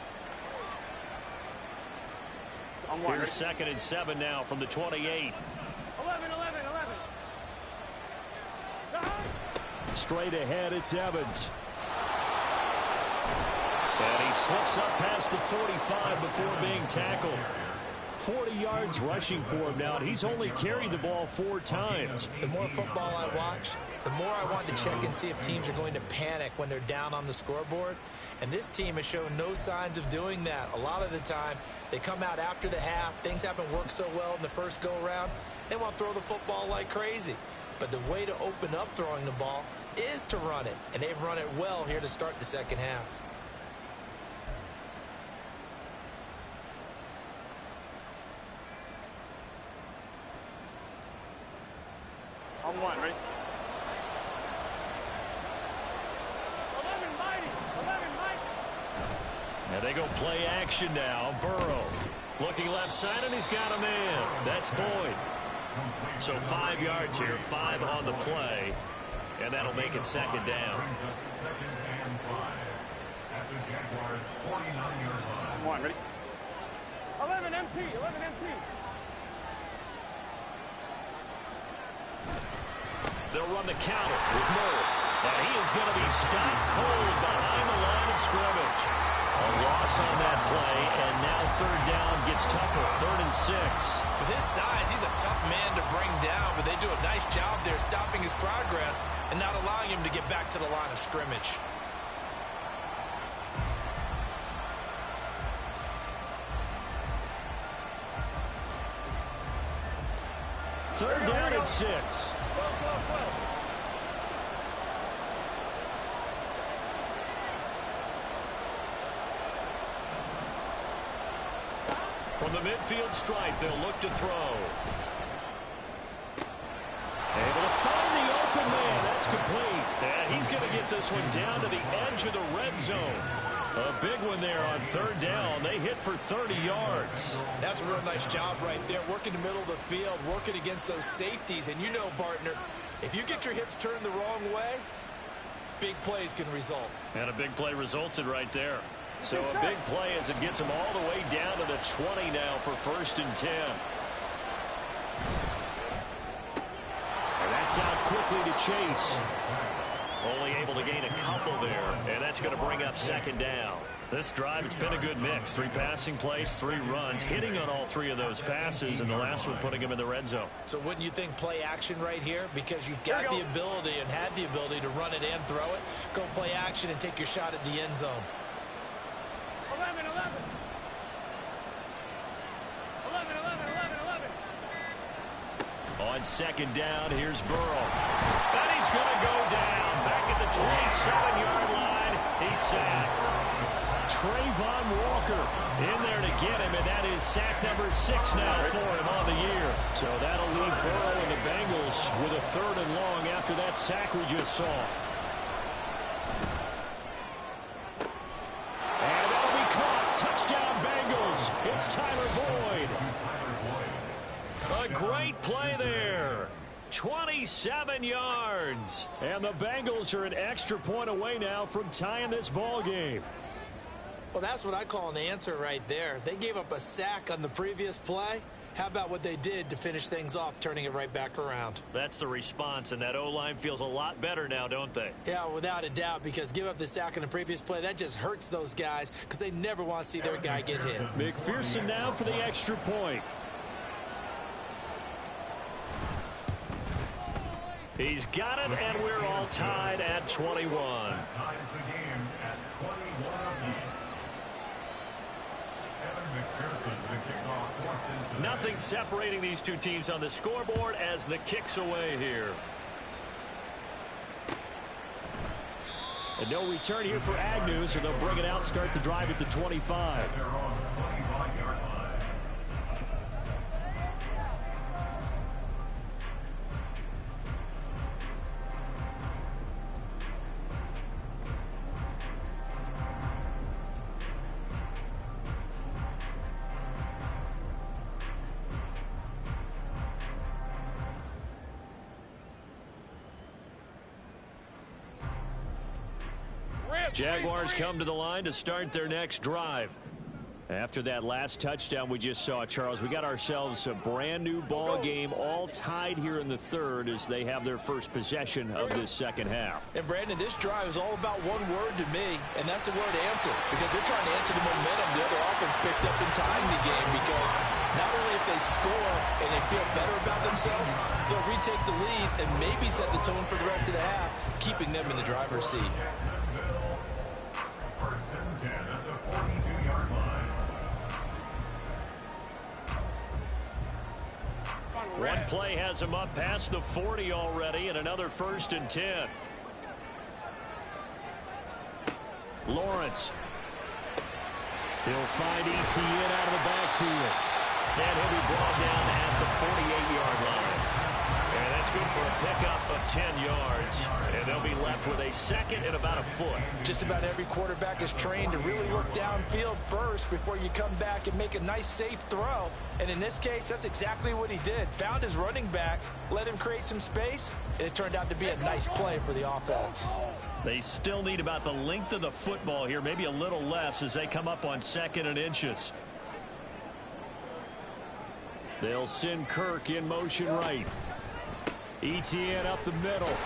[SPEAKER 1] Here's 2nd and 7 now from the 28.
[SPEAKER 4] 11.
[SPEAKER 1] Straight ahead, it's Evans. And he slips up past the 45 before being tackled. 40 yards rushing for him now, and he's only carried the ball 4 times.
[SPEAKER 5] The more football I watch, the more I want to check and see if teams are going to panic when they're down on the scoreboard. And this team has shown no signs of doing that. A lot of the time, they come out after the half. Things haven't worked so well in the first go-around. They want to throw the football like crazy. But the way to open up throwing the ball is to run it. And they've run it well here to start the second half.
[SPEAKER 4] On one, ready? 11 mighty.
[SPEAKER 1] And they go play action now. Burrow looking left side, and he's got a man. That's Boyd. So 5 yards here, 5 on the play, and that'll make it 2nd down.
[SPEAKER 3] 2nd and 5 at the Jaguars' 49-yard line.
[SPEAKER 4] On one, ready? 11 MT.
[SPEAKER 1] They'll run the counter with Murray. And he is going to be stopped cold behind the line of scrimmage. A loss on that play, and now 3rd down gets tougher. 3rd and 6.
[SPEAKER 5] With his size, he's a tough man to bring down, but they do a nice job there stopping his progress and not allowing him to get back to the line of scrimmage.
[SPEAKER 1] Third down at 6. From the midfield stripe, they'll look to throw. Able to find the open man. That's complete. And he's going to get this one down to the edge of the red zone. A big one there on 3rd down. They hit for 30 yards.
[SPEAKER 5] That's a real nice job right there. Working the middle of the field, working against those safeties. And you know, partner, if you get your hips turned the wrong way, big plays can result.
[SPEAKER 1] And a big play resulted right there. So a big play as it gets them all the way down to the 20 now for 1st and 10. And that's out quickly to Chase. Only able to gain a couple there, and that's going to bring up 2nd down. This drive, it's been a good mix. 3 passing plays, 3 runs, hitting on all 3 of those passes, and the last one putting him in the red zone.
[SPEAKER 5] So wouldn't you think play action right here? Because you've got the ability and had the ability to run it and throw it. Go play action and take your shot at the end zone.
[SPEAKER 4] 11.
[SPEAKER 1] On 2nd down, here's Burrow. And he's going to go down. Back at the 27-yard line. He's sacked. Trayvon Walker in there to get him, and that is sack number 6 now for him on the year. So that'll leave Burrow and the Bengals with a 3rd and long after that sack we just saw. And that'll be caught. Touchdown Bengals. It's Tyler Boyd. A great play there. 27 yards. And the Bengals are an extra point away now from tying this ball game.
[SPEAKER 5] Well, that's what I call an answer right there. They gave up a sack on the previous play, How about what they did to finish things off, turning it right back around?
[SPEAKER 1] That's the response, and that O-line feels a lot better now, don't they?
[SPEAKER 5] Yeah, without a doubt, because give up the sack in the previous play, that just hurts those guys because they never want to see their guy get hit.
[SPEAKER 1] McPherson now for the extra point. He's got it, and we're all tied at 21.
[SPEAKER 3] Ties the game at 21 apiece. Evan McPherson, the kickoff, forced into
[SPEAKER 1] Nothing separating these two teams on the scoreboard as the kick's away here. And no return here for Agnew, so they'll bring it out, start the drive at the 25.
[SPEAKER 3] their own 25-yard line.
[SPEAKER 1] Jaguars come to the line to start their next drive. After that last touchdown we just saw, Charles, we got ourselves a brand new ball game, all tied here in the third as they have their first possession of this second half.
[SPEAKER 2] And Brandon, this drive is all about one word to me, and that's the word answer, because they're trying to answer the momentum the other offense picked up in tying the game, because not only if they score and they feel better about themselves, they'll retake the lead and maybe set the tone for the rest of the half, keeping them in the driver's seat.
[SPEAKER 3] First and 10 at the 42-yard line.
[SPEAKER 1] One play has him up past the 40 already, and another first and 10. Lawrence. He'll find Etienne out of the backfield. And he'll be brought down at the 48-yard line. And that's good for a pickup of 10 yards. And they'll be left with a second and about a foot.
[SPEAKER 2] Just about every quarterback is trained to really look downfield first before you come back and make a nice, safe throw. And in this case, that's exactly what he did. Found his running back, let him create some space, and it turned out to be a nice play for the offense.
[SPEAKER 1] They still need about the length of the football here, maybe a little less as they come up on second and inches. They'll send Kirk in motion right. Etienne up the middle.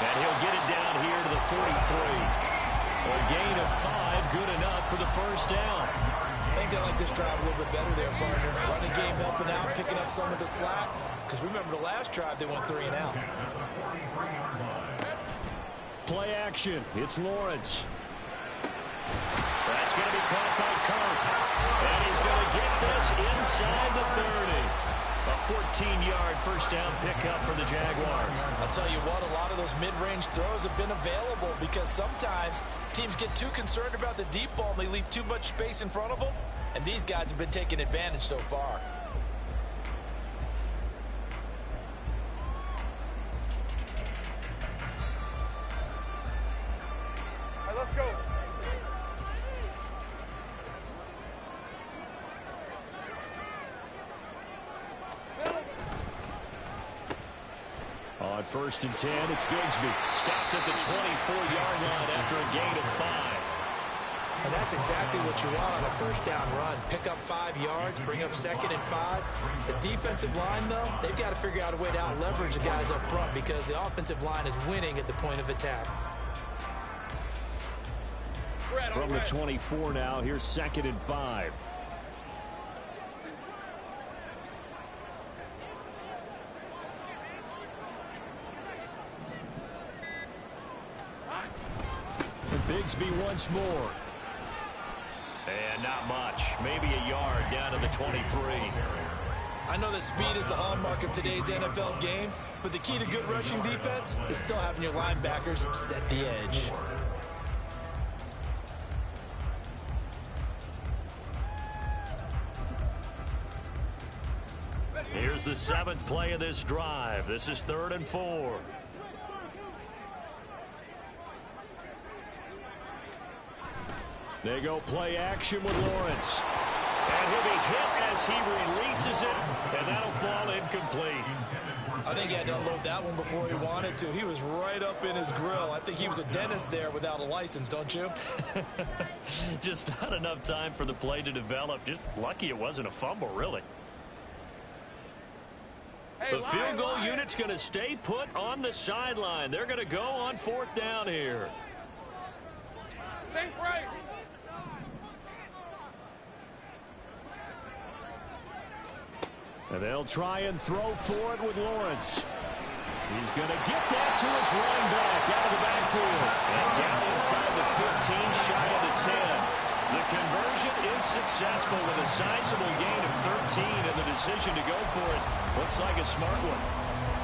[SPEAKER 1] And he'll get it down here to the 43. A gain of 5, good enough for the first down.
[SPEAKER 5] I think they like this drive a little bit better there, partner. Running game helping out, picking up some of the slack. Because remember the last drive, they went 3 and out.
[SPEAKER 1] Play action. It's Lawrence. That's going to be caught by Kirk. And he's going to get this inside the 30. A 14-yard first down pickup for the Jaguars.
[SPEAKER 2] I'll tell you what, a lot of those mid-range throws have been available because sometimes teams get too concerned about the deep ball and they leave too much space in front of them, and these guys have been taking advantage so far.
[SPEAKER 4] All right, let's go.
[SPEAKER 1] On first and 10, it's Bigsby. Stopped at the 24-yard line after a gain of 5.
[SPEAKER 5] And that's exactly what you want on a first down run. Pick up 5 yards, bring up second and 5. The defensive line, though, they've got to figure out a way to out-leverage the guys up front because the offensive line is winning at the point of attack.
[SPEAKER 1] From the 24 now, here's second and 5. Bigsby once more. And not much. Maybe a yard down to the 23.
[SPEAKER 5] I know that speed is the hallmark of today's NFL game, but the key to good rushing defense is still having your linebackers set the edge.
[SPEAKER 1] Here's the 7th play of this drive. This is 3rd and 4. They go play action with Lawrence. And he'll be hit as he releases it, and that'll fall incomplete.
[SPEAKER 5] I think he had to unload that one before he wanted to. He was right up in his grill. I think he was a dentist there without a license, don't you?
[SPEAKER 1] Just not enough time for the play to develop. Just lucky it wasn't a fumble, really. The field goal unit's going to stay put on the sideline. They're going to go on 4th down here.
[SPEAKER 4] Safe right.
[SPEAKER 1] And they'll try and throw for it with Lawrence. He's going to get that to his running back out of the backfield. And down inside the 15, shy of the 10. The conversion is successful with a sizable gain of 13, and the decision to go for it looks like a smart one.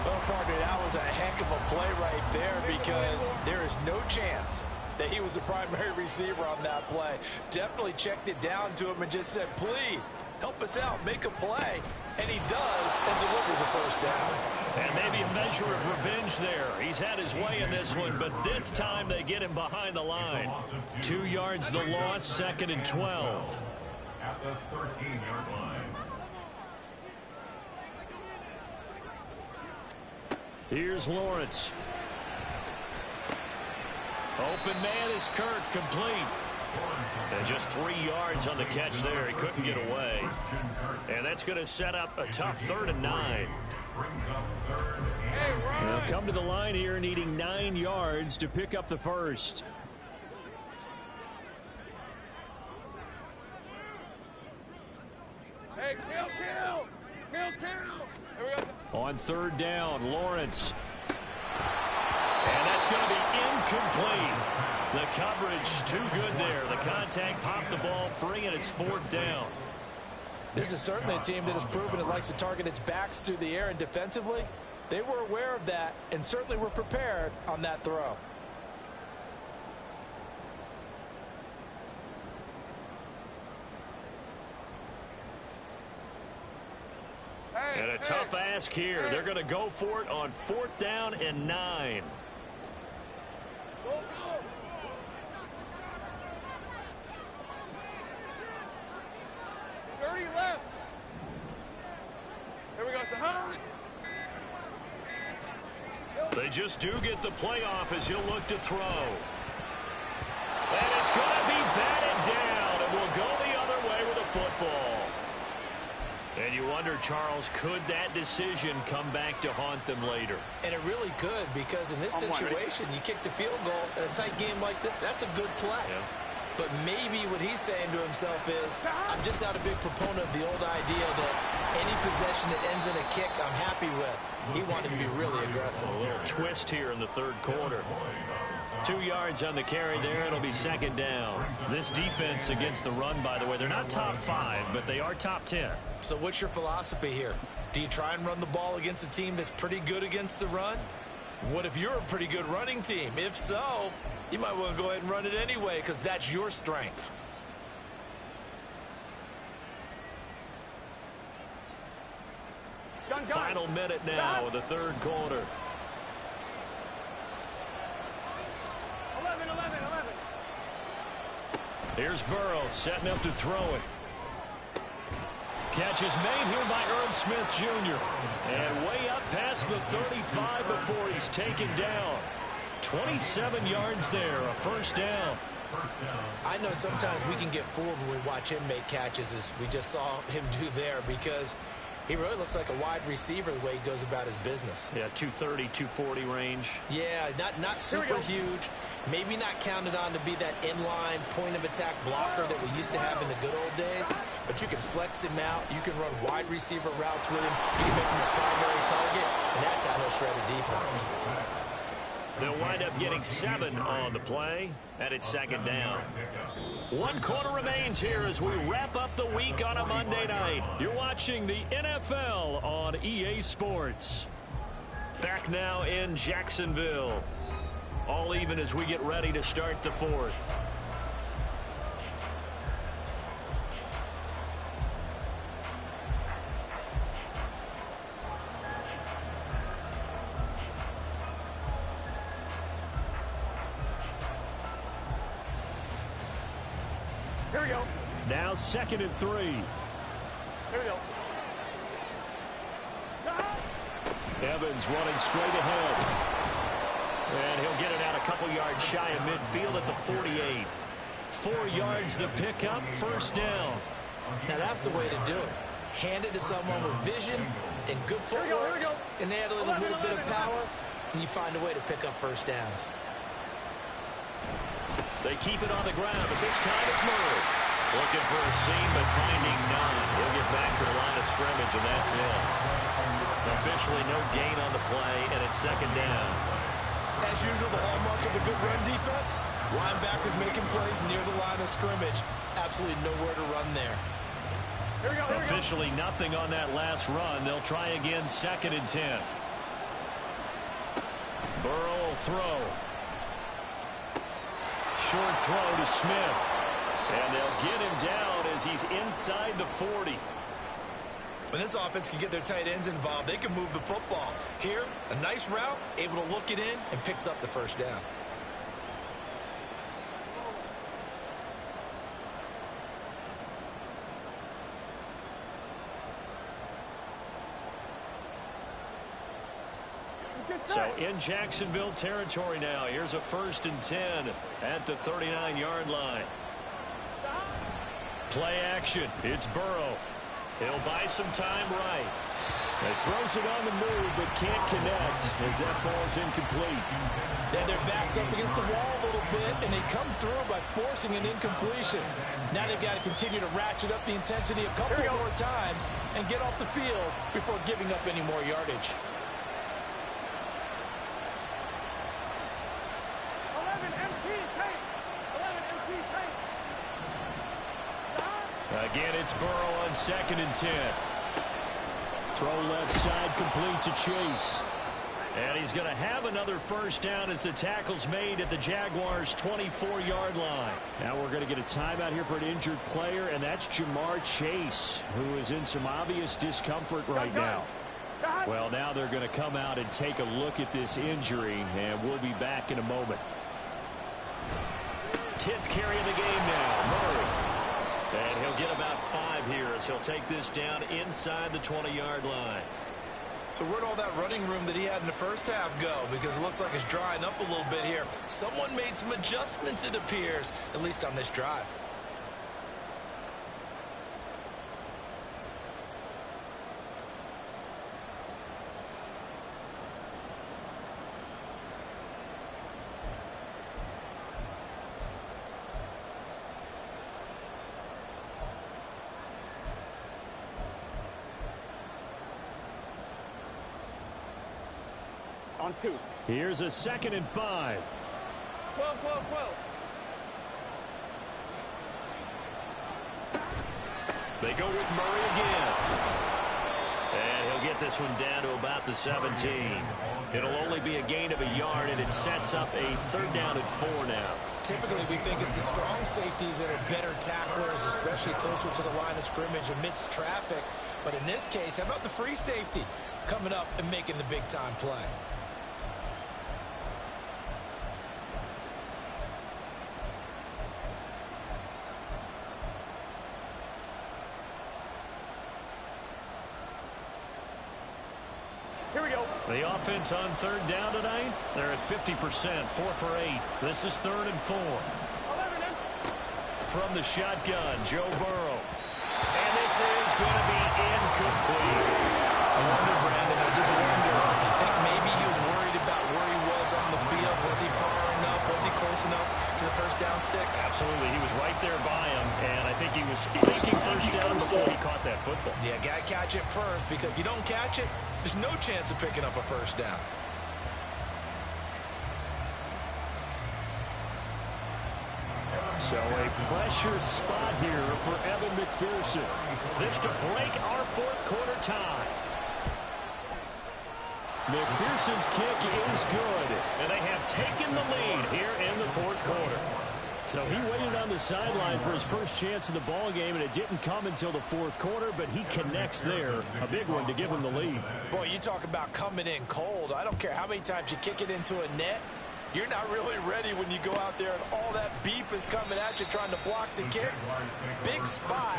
[SPEAKER 2] Well, partner, that was a heck of a play right there because there is no chance that he was the primary receiver on that play. Definitely checked it down to him and just said, please, help us out, make a play. And he does and delivers a first down.
[SPEAKER 1] And maybe a measure of revenge there. He's had his way in this one, but this time they get him behind the line. 2 yards the loss, 2nd and 12.
[SPEAKER 3] At the 13-yard line.
[SPEAKER 1] Here's Lawrence. Open man is Kirk, complete. And just 3 yards on the catch there. He couldn't get away. And that's going to set up a tough 3rd and 9. They'll come to the line here needing 9 yards to pick up the first.
[SPEAKER 4] Hey, kill. There we go.
[SPEAKER 1] On 3rd down, Lawrence. And that's going to be incomplete. The coverage too good there. The contact popped the ball free, and it's 4th down.
[SPEAKER 5] This is certainly a team that has proven it likes to target its backs through the air, and defensively, they were aware of that and certainly were prepared on that throw.
[SPEAKER 1] And a tough ask here. They're going to go for it on 4th down and 9.
[SPEAKER 4] Go. 30 left. Here we go.
[SPEAKER 1] They just do get the playoff as he'll look to throw. And it's going to be batted down, and will go the other way with a football. And you wonder, Charles, could that decision come back to haunt them later?
[SPEAKER 5] And it really could, because in this situation, you kick the field goal in a tight game like this, that's a good play.
[SPEAKER 1] Yeah.
[SPEAKER 5] But maybe what he's saying to himself is, I'm just not a big proponent of the old idea that any possession that ends in a kick I'm happy with. He wanted to be really aggressive.
[SPEAKER 1] A little twist here in the 3rd quarter. 2 yards on the carry there. It'll be 2nd down. This defense against the run, by the way, they're not top 5, but they are top 10.
[SPEAKER 5] So what's your philosophy here? Do you try and run the ball against a team that's pretty good against the run? What if you're a pretty good running team? If so, you might want to go ahead and run it anyway, because that's your strength.
[SPEAKER 1] Final minute now of the 3rd quarter.
[SPEAKER 4] 11.
[SPEAKER 1] Here's Burrow setting up to throw it. Catch is made here by Irv Smith Jr. And way up past the 35 before he's taken down. 27 yards there, a 1st down.
[SPEAKER 5] I know sometimes we can get fooled when we watch him make catches, as we just saw him do there, because he really looks like a wide receiver the way he goes about his business.
[SPEAKER 1] Yeah, 230, 240 range.
[SPEAKER 5] Yeah, not super huge. Maybe not counted on to be that inline point-of-attack blocker that we used to have in the good old days. But you can flex him out. You can run wide receiver routes with him. You can make him a primary target, and that's how he'll shred a defense.
[SPEAKER 1] They'll wind up getting 7 on the play, and it's 2nd down. 1 quarter remains here as we wrap up the week on a Monday night. You're watching the NFL on EA Sports. Back now in Jacksonville. All even as we get ready to start the 4th.
[SPEAKER 4] Here we go.
[SPEAKER 1] Now 2nd and 3.
[SPEAKER 4] Here we go.
[SPEAKER 1] Evans running straight ahead. And he'll get it out a couple yards shy of midfield at the 48. 4 yards the pickup, 1st down.
[SPEAKER 5] Now that's the way to do it. Hand it to someone with vision, And good footwork, and handling a little bit of power, and you find a way to pick up first downs.
[SPEAKER 1] They keep it on the ground, but this time it's Murray. Looking for a seam, but finding none. He'll get back to the line of scrimmage, and that's it. Officially no gain on the play, and it's second down.
[SPEAKER 5] As usual, the hallmark of a good run defense, linebackers making plays near the line of scrimmage. Absolutely nowhere to run there.
[SPEAKER 1] Officially nothing on that last run. They'll try again, second and 10. Burrow will throw. Short throw to Smith. And they'll get him down as he's inside the 40.
[SPEAKER 5] When this offense can get their tight ends involved, they can move the football. Here, a nice route, able to look it in, and picks up the first down.
[SPEAKER 1] So in Jacksonville territory now. Here's a 1st and 10 at the 39-yard line. Play action. It's Burrow. He'll buy some time right. He throws it on the move, but can't connect as that falls incomplete.
[SPEAKER 6] Then their back's up against the wall a little bit, and they come through by forcing an incompletion. Now they've got to continue to ratchet up the intensity a couple more times and get off the field before giving up any more yardage.
[SPEAKER 1] Again, it's Burrow on 2nd and 10. Throw left side, complete to Chase. And he's going to have another first down as the tackle's made at the Jaguars' 24-yard line. Now we're going to get a timeout here for an injured player, and that's Jamar Chase, who is in some obvious discomfort right now. Well, now they're going to come out and take a look at this injury, and we'll be back in a moment. 10th carry of the game now, Murray. And he'll get about 5 here as he'll take this down inside the 20-yard line.
[SPEAKER 5] So where'd all that running room that he had in the first half go? Because it looks like it's drying up a little bit here. Someone made some adjustments, it appears, at least on this drive.
[SPEAKER 4] On 2.
[SPEAKER 1] Here's a 2nd and 5.
[SPEAKER 4] 12.
[SPEAKER 1] They go with Murray again. And he'll get this one down to about the 17. It'll only be a gain of a yard, and it sets up a 3rd down and 4 now.
[SPEAKER 5] Typically, we think it's the strong safeties that are better tacklers, especially closer to the line of scrimmage amidst traffic. But in this case, how about the free safety coming up and making the big-time play?
[SPEAKER 4] Here we go.
[SPEAKER 1] The offense on 3rd down tonight, they're at 50%, 4 for 8. This is 3rd and 4.
[SPEAKER 4] 11.
[SPEAKER 1] From the shotgun, Joe Burrow. And this is going to be incomplete.
[SPEAKER 5] I wonder, Brandon, I just wonder, you think maybe he was worried about where he was on the field? Was he far enough? Was he close enough to the first down sticks?
[SPEAKER 1] Absolutely. He was right there by him, and I think he was thinking first down before he caught that football.
[SPEAKER 5] Yeah, got to catch it first, because if you don't catch it, there's no chance of picking up a first down.
[SPEAKER 1] So a pressure spot here for Evan McPherson. This to break our 4th quarter tie. McPherson's kick is good, and they have taken the lead here in the 4th quarter. So he waited on the sideline for his first chance in the ball game, and it didn't come until the 4th quarter, but he connects there. A big one to give him the lead.
[SPEAKER 5] Boy, you talk about coming in cold. I don't care how many times you kick it into a net. You're not really ready when you go out there and all that beef is coming at you trying to block the kick. Big spot.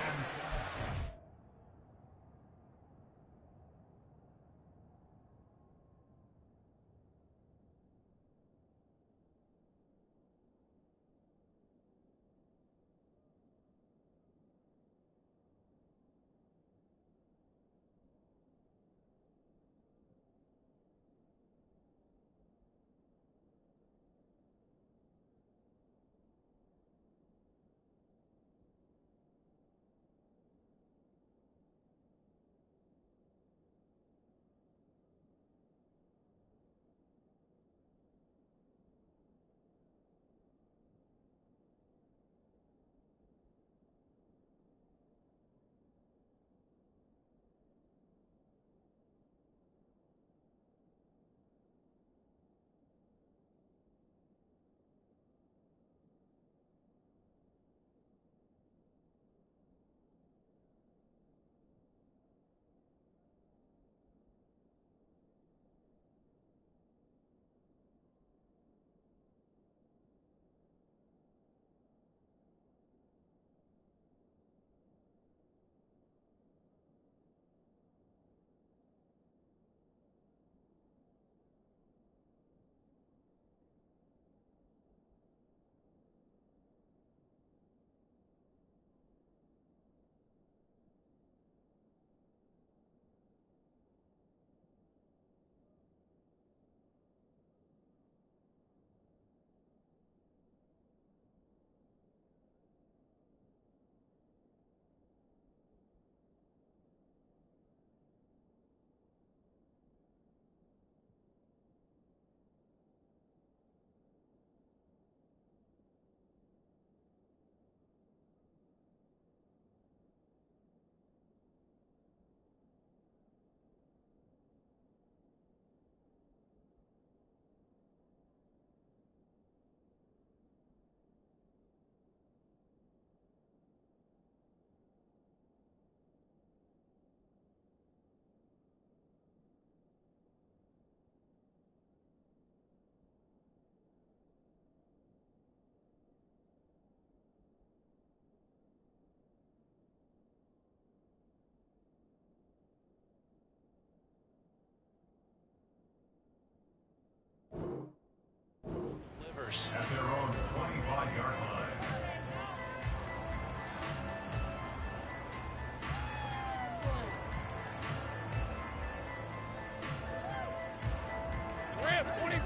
[SPEAKER 5] Jaguars.
[SPEAKER 3] At their own 25-yard line.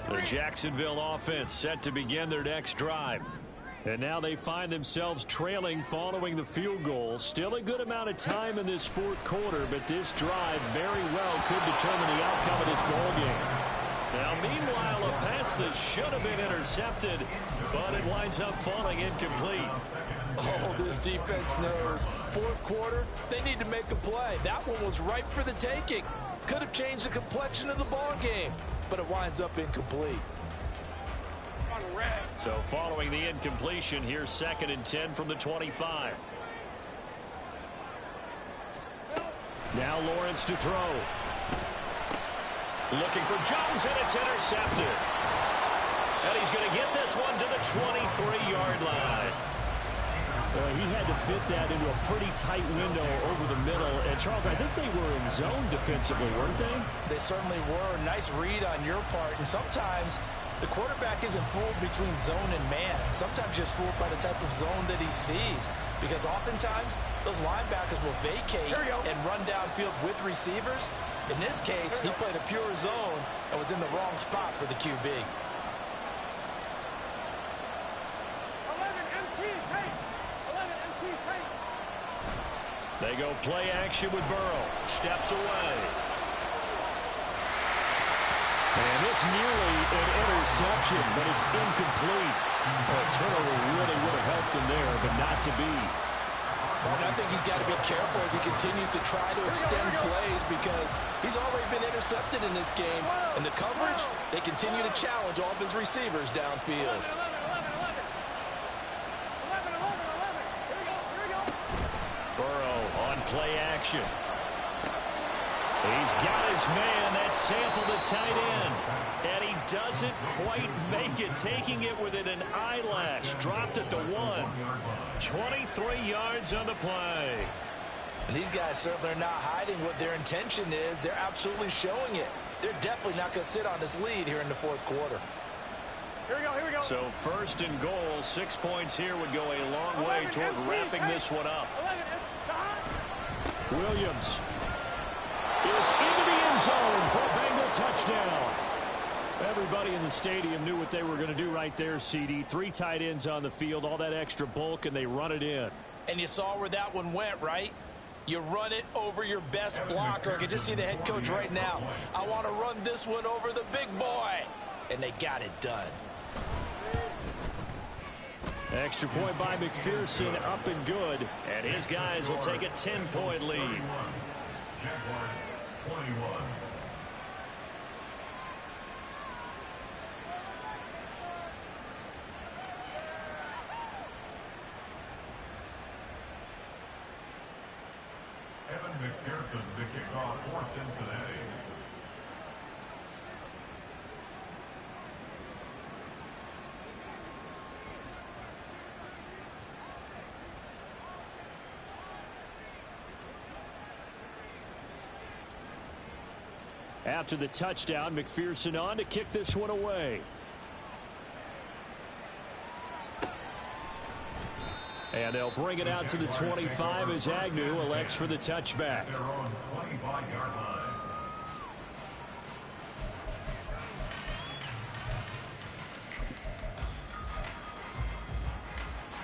[SPEAKER 1] The Jacksonville offense set to begin their next drive. And now they find themselves trailing following the field goal. Still a good amount of time in this fourth quarter, but this drive very well could determine the outcome of this ball game. Now, meanwhile, a pass that should have been intercepted, but it winds up falling incomplete.
[SPEAKER 6] Oh, this defense knows. Fourth quarter, they need to make a play. That one was ripe for the taking. Could have changed the complexion of the ball game, but it winds up incomplete.
[SPEAKER 1] So following the incompletion, here's 2nd and 10 from the 25. Now Lawrence to throw. Looking for Jones, and it's intercepted. And he's going to get this one to the 23-yard line. Well, he had to fit that into a pretty tight window over the middle. And, Charles, I think they were in zone defensively, weren't they?
[SPEAKER 2] They certainly were. Nice read on your part. And sometimes the quarterback isn't fooled between zone and man. Sometimes just fooled by the type of zone that he sees. Because oftentimes, those linebackers will vacate and run downfield with receivers. In this case, he played a pure zone and was in the wrong spot for the QB.
[SPEAKER 1] They go play action with Burrow. Steps away. And this nearly an interception, but it's incomplete. A turnover really would have helped him there, but not to be.
[SPEAKER 6] Well, I think he's got to be careful as he continues to try to extend plays because he's already been intercepted in this game. And the coverage, they continue to challenge all of his receivers downfield.
[SPEAKER 1] Burrow on play action. He's got his man. That sample the tight end. And he doesn't quite make it. Taking it within an eyelash. Dropped at the 1. 23 yards on the play.
[SPEAKER 2] And these guys certainly are not hiding what their intention is. They're absolutely showing it. They're definitely not going to sit on this lead here in the fourth quarter.
[SPEAKER 4] Here we go.
[SPEAKER 1] So 1st and goal. 6 points here would go a long way toward wrapping this one up. Williams is into the end zone for a Bengal touchdown. Everybody in the stadium knew what they were going to do right there, CD. 3 tight ends on the field, all that extra bulk, and they run it in.
[SPEAKER 2] And you saw where that one went, right? You run it over your best blocker. I can just see the head coach right now. I want to run this one over the big boy. And they got it done.
[SPEAKER 1] Extra point by McPherson, up and good. And his guys will take a 10-point lead.
[SPEAKER 3] Jaguars 21. Evan McPherson, the kickoff for Cincinnati.
[SPEAKER 1] After the touchdown, McPherson on to kick this one away. And they'll bring it out to the 25 as Agnew elects for the touchback.
[SPEAKER 3] Their own 25-yard line.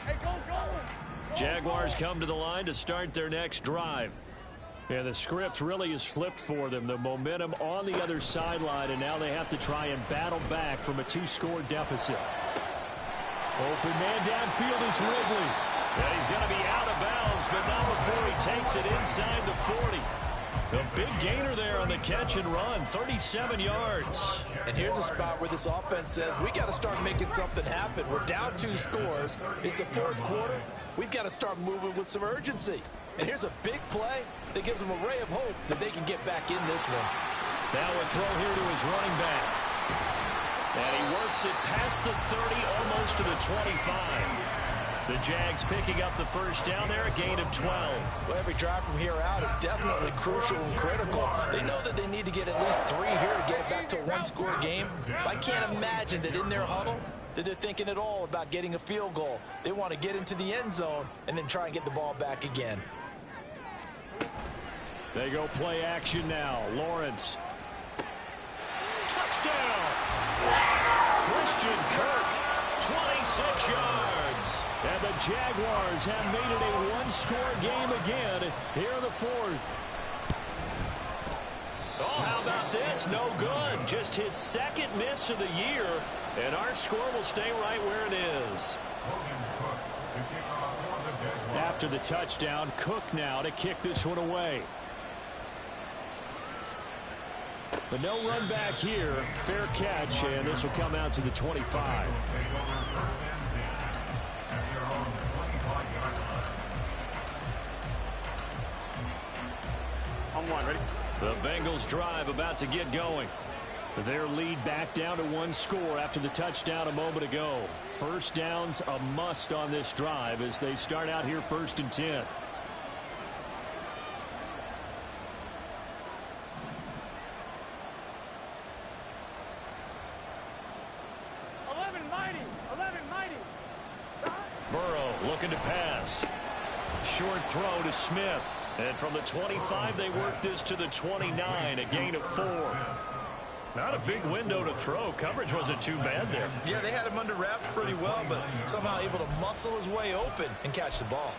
[SPEAKER 4] Hey, go.
[SPEAKER 1] Jaguars come to the line to start their next drive. And the script really is flipped for them. The momentum on the other sideline, and now they have to try and battle back from a 2-score deficit. Open man downfield is Ridley. And he's going to be out of bounds, but not before he takes it inside the 40. The big gainer there on the catch and run, 37 yards.
[SPEAKER 2] And here's a spot where this offense says, we got to start making something happen. We're down 2 scores. It's the fourth quarter. We've got to start moving with some urgency. And here's a big play that gives them a ray of hope that they can get back in this one.
[SPEAKER 1] Now a throw here to his running back. And he works it past the 30, almost to the 25. The Jags picking up the first down there, a gain of 12.
[SPEAKER 2] Well, every drive from here out is definitely crucial and critical. They know that they need to get at least 3 here to get it back to a 1-score game. But I can't imagine that in their huddle, that they're thinking at all about getting a field goal. They want to get into the end zone and then try and get the ball back again.
[SPEAKER 1] They go play action now. Lawrence. Touchdown! Christian Kirk, 26 yards. And the Jaguars have made it a one-score game again here in the fourth. Oh, how about this? No good. Just his second miss of the year. And our score will stay right where it is. After the touchdown, Cook now to kick this one away. But no run back here. Fair catch, and this will come out to the 25.
[SPEAKER 4] On one, ready?
[SPEAKER 1] The Bengals drive about to get going. Their lead back down to one score after the touchdown a moment ago. First down's a must on this drive as they start out here 1st and 10. Burrow looking to pass. Short throw to Smith. And from the 25, they work this to the 29, a gain of 4. Not a big window to throw. Coverage wasn't too bad there.
[SPEAKER 2] Yeah, they had him under wraps pretty well, but somehow able to muscle his way open and catch the ball.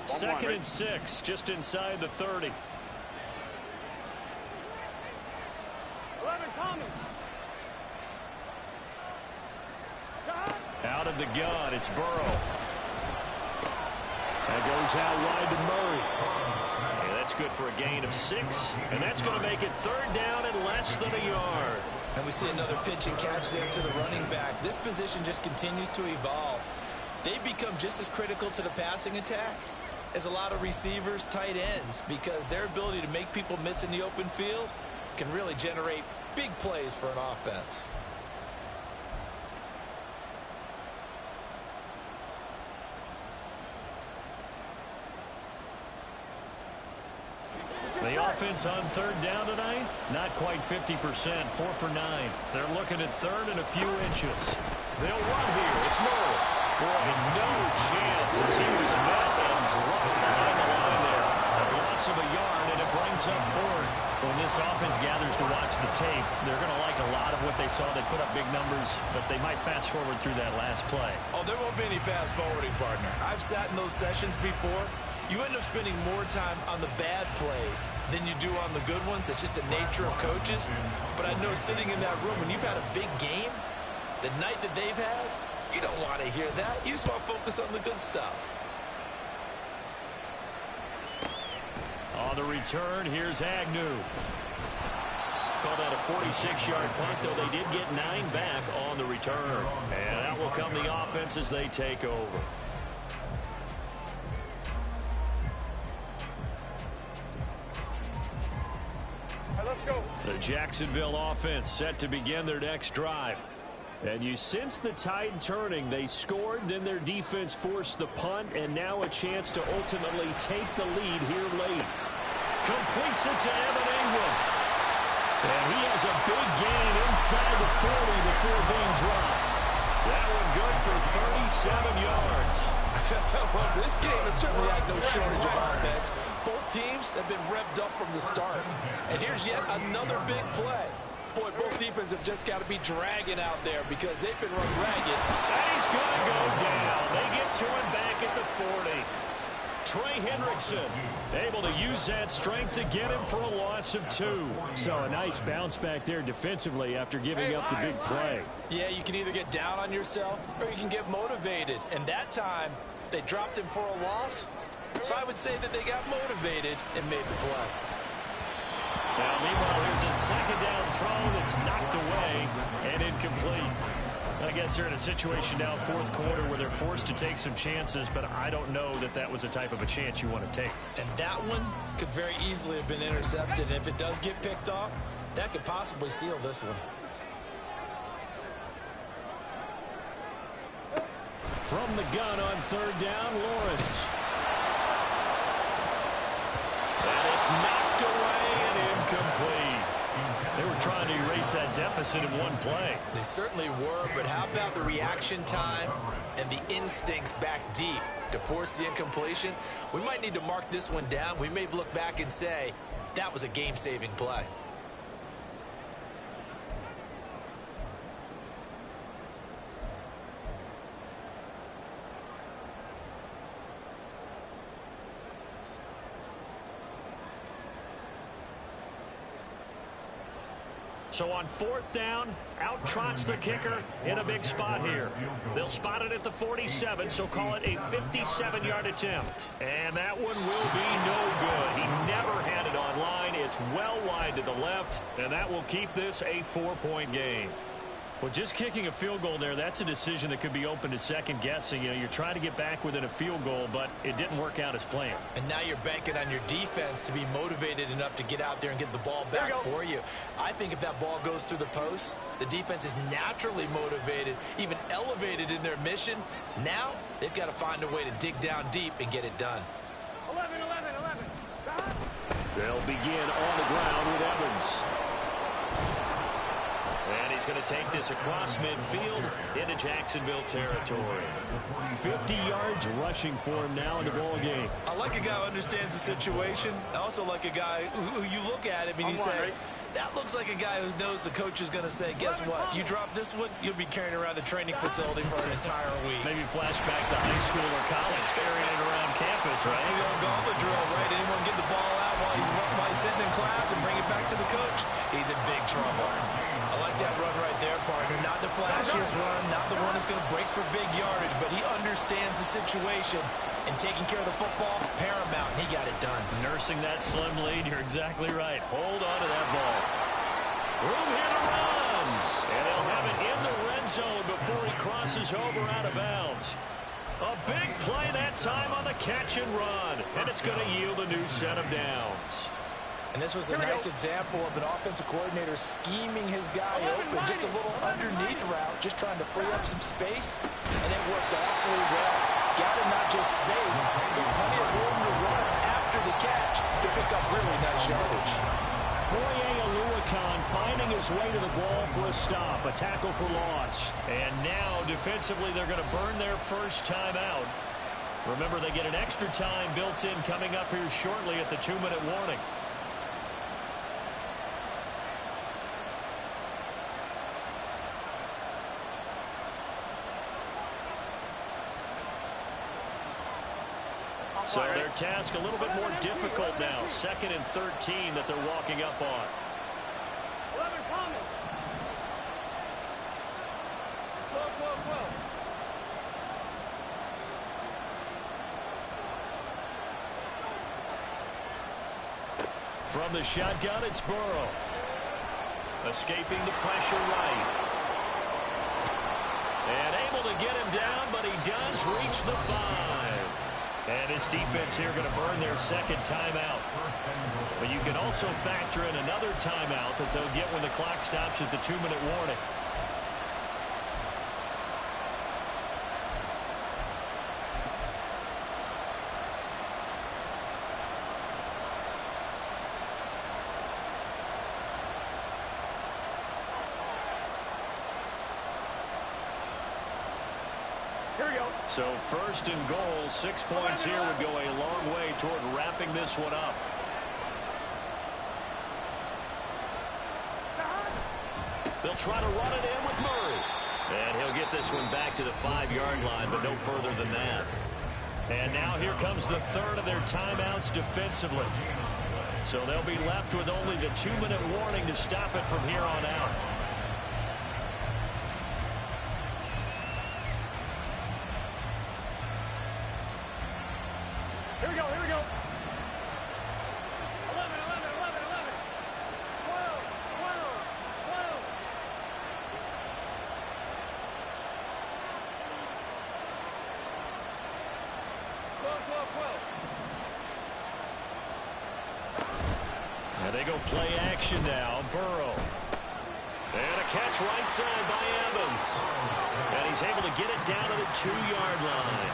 [SPEAKER 1] Second and 6, just inside the 30.
[SPEAKER 4] 11, Tommy.
[SPEAKER 1] Out of the gun, it's Burrow. That goes out wide to Murray. Yeah, that's good for a gain of 6, and that's going to make it 3rd down and less than a yard.
[SPEAKER 2] And we see another pitch and catch there to the running back. This position just continues to evolve. They become just as critical to the passing attack as a lot of receivers, tight ends, because their ability to make people miss in the open field can really generate big plays for an offense.
[SPEAKER 1] The offense on 3rd down tonight, not quite 50%, 4 for 9. They're looking at 3rd and a few inches. They'll run here. It's Murray. Boy, no chance as he was met and dropped behind the line there. A loss of a yard, and it brings up 4th. When this offense gathers to watch the tape, they're going to like a lot of what they saw. They put up big numbers, but they might fast forward through that last play.
[SPEAKER 2] Oh, there won't be any fast forwarding, partner. I've sat in those sessions before. You end up spending more time on the bad plays than you do on the good ones. It's just the nature of coaches. But I know sitting in that room, when you've had a big game, the night that they've had, you don't want to hear that. You just want to focus on the good stuff.
[SPEAKER 1] On the return, here's Agnew. Called out a 46-yard punt, though they did get 9 back on the return. And out will come the offense as they take over.
[SPEAKER 4] Let's go.
[SPEAKER 1] The Jacksonville offense set to begin their next drive. And you sense the tide turning. They scored, then their defense forced the punt, and now a chance to ultimately take the lead here late. Completes it to Evan Ingram. And he has a big gain inside the 40 before being dropped. That one good for 37 yards.
[SPEAKER 6] Well, this game has certainly had no shortage of offense. Both teams have been revved up from the start. And here's yet another big play. Boy, both defenses have just got to be dragging out there because they've been run ragged.
[SPEAKER 1] And he's going to go down. They get to him back at the 40. Trey Hendrickson able to use that strength to get him for a loss of 2. So a nice bounce back there defensively after giving up the big play.
[SPEAKER 2] Yeah, you can either get down on yourself or you can get motivated. And that time, they dropped him for a loss. So I would say that they got motivated and made the play.
[SPEAKER 1] Now, meanwhile, here's a second down throw that's knocked away and incomplete. I guess they're in a situation now, 4th quarter, where they're forced to take some chances, but I don't know that that was the type of a chance you want to take.
[SPEAKER 2] And that one could very easily have been intercepted. And if it does get picked off, that could possibly seal this one.
[SPEAKER 1] From the gun on 3rd down, Lawrence. And it's knocked away. deficit in one play.
[SPEAKER 5] They certainly were, but how about the reaction time and the instincts back deep to force the incompletion? We might need to mark this one down. We may look back and say, that was a game-saving play.
[SPEAKER 1] So on 4th down, out trots the kicker in a big spot here. They'll spot it at the 47, so call it a 57-yard attempt. And that one will be no good. He never had it on line. It's well wide to the left, and that will keep this a 4-point game. Well, just kicking a field goal there, that's a decision that could be open to second guessing. You know, you're trying to get back within a field goal, but it didn't work out as planned.
[SPEAKER 5] And now you're banking on your defense to be motivated enough to get out there and get the ball back for you. I think if that ball goes through the post, the defense is naturally motivated, even elevated in their mission. Now they've got to find a way to dig down deep and get it done.
[SPEAKER 4] 11.
[SPEAKER 1] They'll begin on the ground with Evans. And he's going to take this across midfield into Jacksonville territory. 50 yards rushing for him now in the ball game.
[SPEAKER 5] I like a guy who understands the situation. I also like a guy who you look at him and you say, that looks like a guy who knows the coach is going to say, guess what? You drop this one, you'll be carrying around the training facility for an entire week.
[SPEAKER 1] Maybe flashback to high school or college, carrying it around campus, right?
[SPEAKER 5] Maybe on gauntlet drill, right? Anyone get the ball out while he's sitting in class and bring it back to the coach? He's in big trouble. I like that run right there, partner. Not the flashiest run, not the one that's going to break for big yardage, but he understands the situation, and taking care of the football, paramount, and he got it done.
[SPEAKER 1] Nursing that slim lead, you're exactly right. Hold on to that ball. Room here to run. And they'll have it in the red zone before he crosses over out of bounds. A big play that time on the catch and run, and it's going to yield a new set of downs.
[SPEAKER 2] And this was a nice example of an offensive coordinator scheming his guy open, just a little underneath route, just trying to free up some space, and it worked awfully well. Got him not just space, but plenty of room to run after the catch to pick up really nice yardage.
[SPEAKER 1] Foye Oluwakan finding his way to the ball for a stop, a tackle for loss. And now, defensively, they're going to burn their first time out. Remember, they get an extra time built in coming up here shortly at the 2-minute warning. So their task a little bit more difficult now. 2nd and 13 that they're walking up on.
[SPEAKER 4] 11 coming. 12.
[SPEAKER 1] From the shotgun, it's Burrow. Escaping the pressure right. And able to get him down, but he does reach the 5. And this defense here going to burn their second timeout. But you can also factor in another timeout that they'll get when the clock stops at the 2-minute warning. So 1st and goal, 6 points here would go a long way toward wrapping this one up. They'll try to run it in with Murray. And he'll get this one back to the 5-yard line, but no further than that. And now here comes the 3rd of their timeouts defensively. So they'll be left with only the 2-minute warning to stop it from here on out.
[SPEAKER 4] Here we go. 11. 12. 12.
[SPEAKER 1] And they go play action now. Burrow. And a catch right side by Evans. And he's able to get it down to the 2-yard line.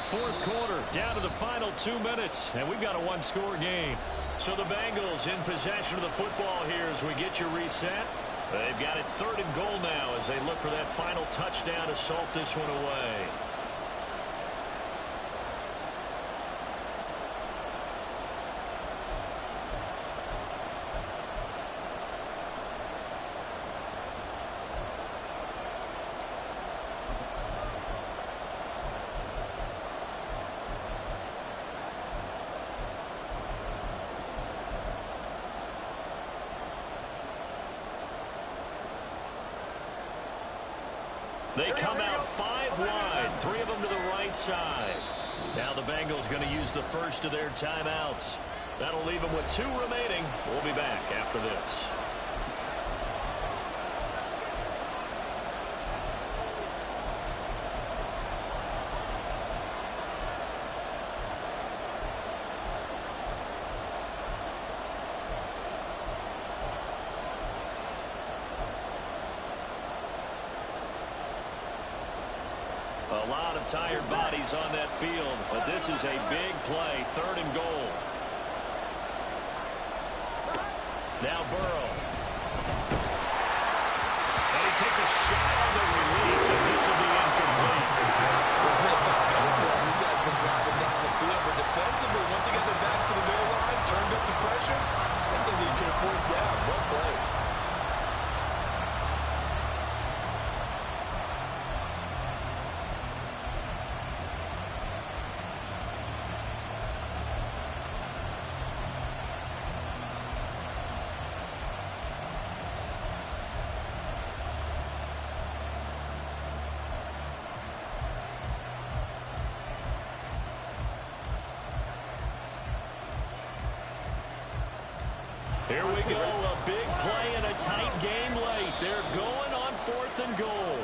[SPEAKER 1] Fourth quarter, down to the final 2 minutes, and we've got a one-score game. So the Bengals in possession of the football here as we get you reset. They've got it 3rd and goal now as they look for that final touchdown to salt this one away. They come out 5 wide, 3 of them to the right side. Now the Bengals going to use the first of their timeouts. That'll leave them with 2 remaining. We'll be back after this. A lot of tired bodies on that field, but this is a big play, 3rd and goal. Now Burrow. And he takes a shot on the release as this will be incomplete.
[SPEAKER 5] It's been a tough cover for him. These guys have been driving down the field, but defensively, once they got their backs to the goal line, turned up the pressure, that's going to lead to a 4th down. Well played.
[SPEAKER 1] Here we go, a big play in a tight game late. They're going on 4th and goal.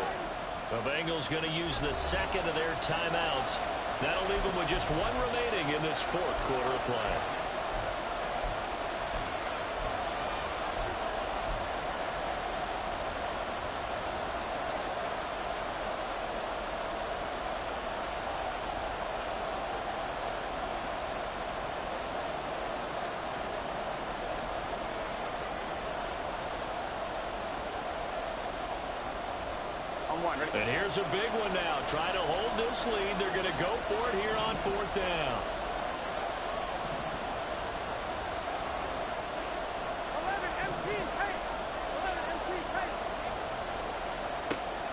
[SPEAKER 1] The Bengals going to use the 2nd of their timeouts. That'll leave them with just 1 remaining in this 4th quarter of play. And here's a big one now. Trying to hold this lead. They're going to go for it here on 4th down.
[SPEAKER 4] 11 MT pace. 11 MT pace.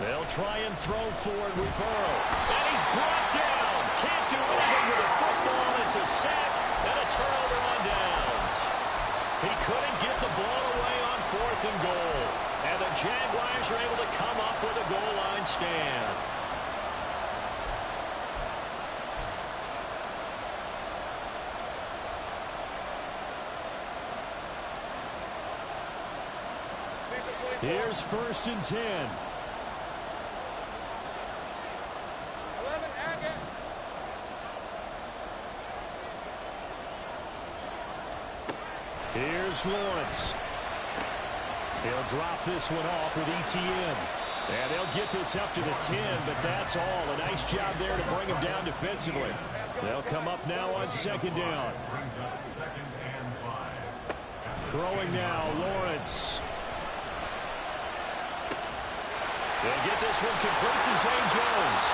[SPEAKER 1] They'll try and throw forward with Burrow. And he's brought down. Can't do anything with the football. It's a sack and a turnover on downs. He couldn't get the ball away on 4th and goal. And the Jaguars are able to come up with a goal line stand. Here's 1st and 10.
[SPEAKER 4] 11 Agate.
[SPEAKER 1] Here's Lawrence. He'll drop this one off with ETN. And they'll get this up to the 10, but that's all. A nice job there to bring him down defensively. They'll come up now on 2nd down. Throwing now, Lawrence. They'll get this one complete to Zay Jones.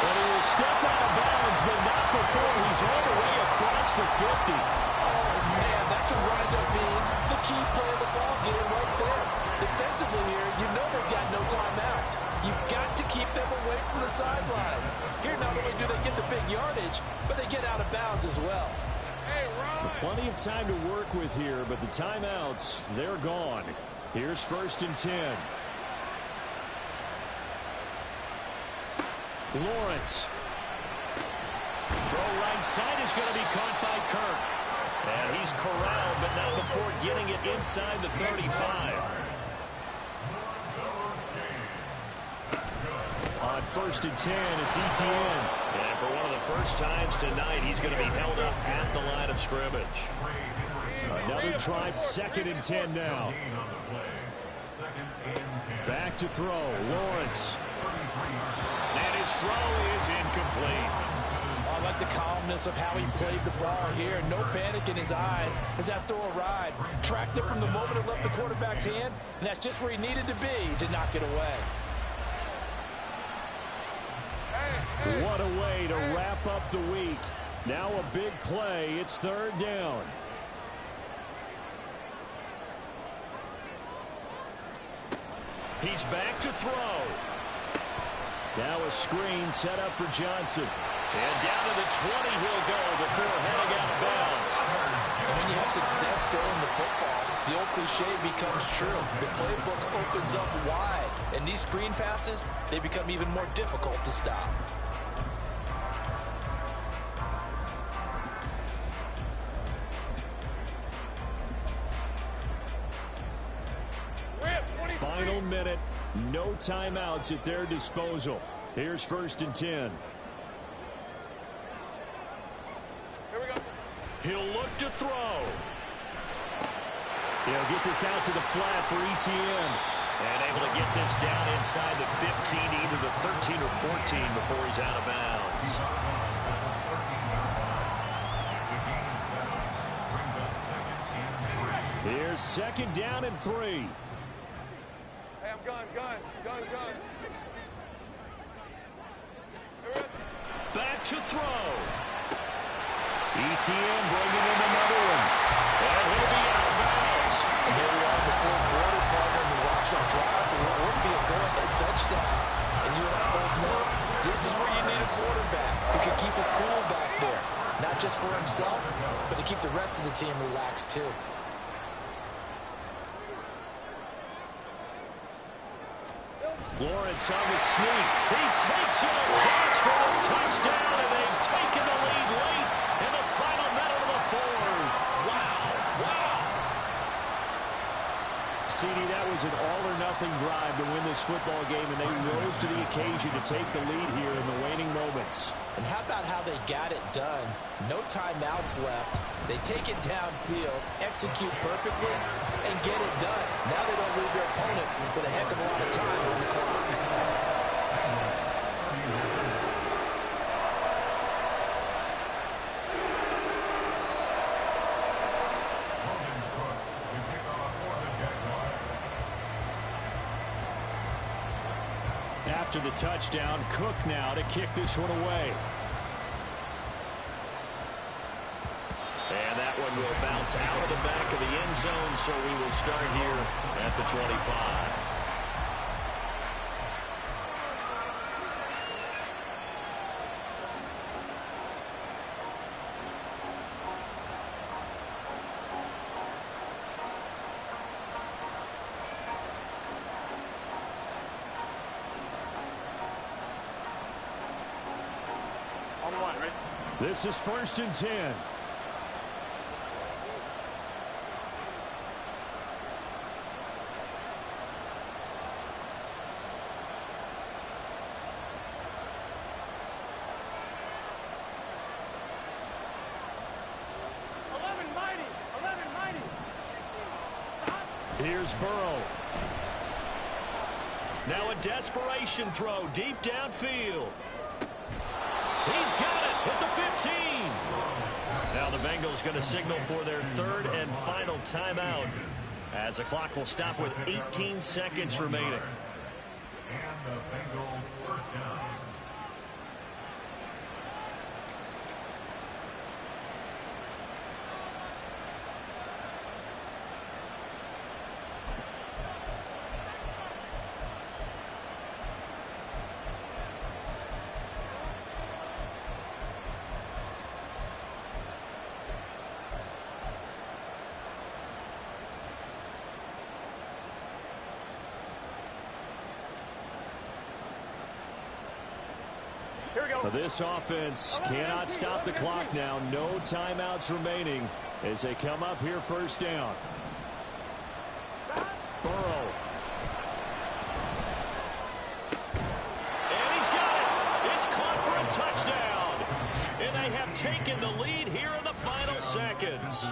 [SPEAKER 1] And he will step out of bounds, but not before he's all the way across the 50.
[SPEAKER 6] Oh, man, that can wind up being the key play of the ball game right there. Defensively here, you know they've got no timeouts. You've got to keep them away from the sidelines. Here, not only do they get the big yardage, but they get out of bounds as well.
[SPEAKER 4] Hey, Ron.
[SPEAKER 1] Plenty of time to work with here, but the timeouts, they're gone. Here's 1st and 10. Lawrence. Throw right side is going to be caught by Kirk. And he's corralled, but not before getting it inside the 35. On 1st and 10, it's ETN. And for one of the first times tonight, he's going to be held up at the line of scrimmage. Another try, 2nd and 10 now. Back to throw, Lawrence. And his throw is incomplete.
[SPEAKER 5] I like the calmness of how he played the ball here. No panic in his eyes as that throw arrived. Tracked it from the moment it left the quarterback's hand, and that's just where he needed to be to knock it away.
[SPEAKER 1] What a way to wrap up the week. Now a big play. It's third down. He's back to throw. Now a screen set up for Johnson. And down to the 20 he'll go before heading out of bounds.
[SPEAKER 5] And when you have success throwing the football, the old cliche becomes true. The playbook opens up wide. And these screen passes, they become even more difficult to stop.
[SPEAKER 1] Final minute. No timeouts at their disposal. Here's 1st and 10.
[SPEAKER 4] Here we go.
[SPEAKER 1] He'll look to throw. He'll get this out to the flat for ETN. And able to get this down inside the 15, either the 13 or 14 before he's out of bounds. Here's 2nd down and 3.
[SPEAKER 4] Hey, I'm gun.
[SPEAKER 1] Back to throw. ETN bringing in another one. And he'll be out of bounds.
[SPEAKER 5] And here we are in the fourth quarter, partner, and the watch on drive for what would be a go-ahead touchdown. And you and I both know this is where you need a quarterback who can keep his cool back there. Not just for himself, but to keep the rest of the team relaxed too.
[SPEAKER 1] Lawrence on the sneak. He takes it across for the touchdown, and they've taken the lead late in the final minute of the fourth. Wow. CD, that was an all-or-nothing drive to win this football game, and they rose to the occasion to take the lead here in the waning moments.
[SPEAKER 5] And how about how they got it done? No timeouts left. They take it downfield, execute perfectly, and get it done. Now they don't leave their opponent with a heck of a lot of time on the clock.
[SPEAKER 1] After the touchdown, Cook now to kick this one away. And that one will bounce out of the back of the end zone, so we will start here at the 25. This is 1st and 10.
[SPEAKER 4] 11 mighty.
[SPEAKER 1] Here's Burrow. Now a desperation throw deep downfield. He's got it at the 15. Now the Bengals going to signal for their 3rd and final timeout as the clock will stop with 18 seconds remaining.
[SPEAKER 3] And the Bengals first down.
[SPEAKER 1] This offense cannot stop the clock now. No timeouts remaining as they come up here 1st down. Burrow. And he's got it. It's caught for a touchdown. And they have taken the lead here in the final seconds.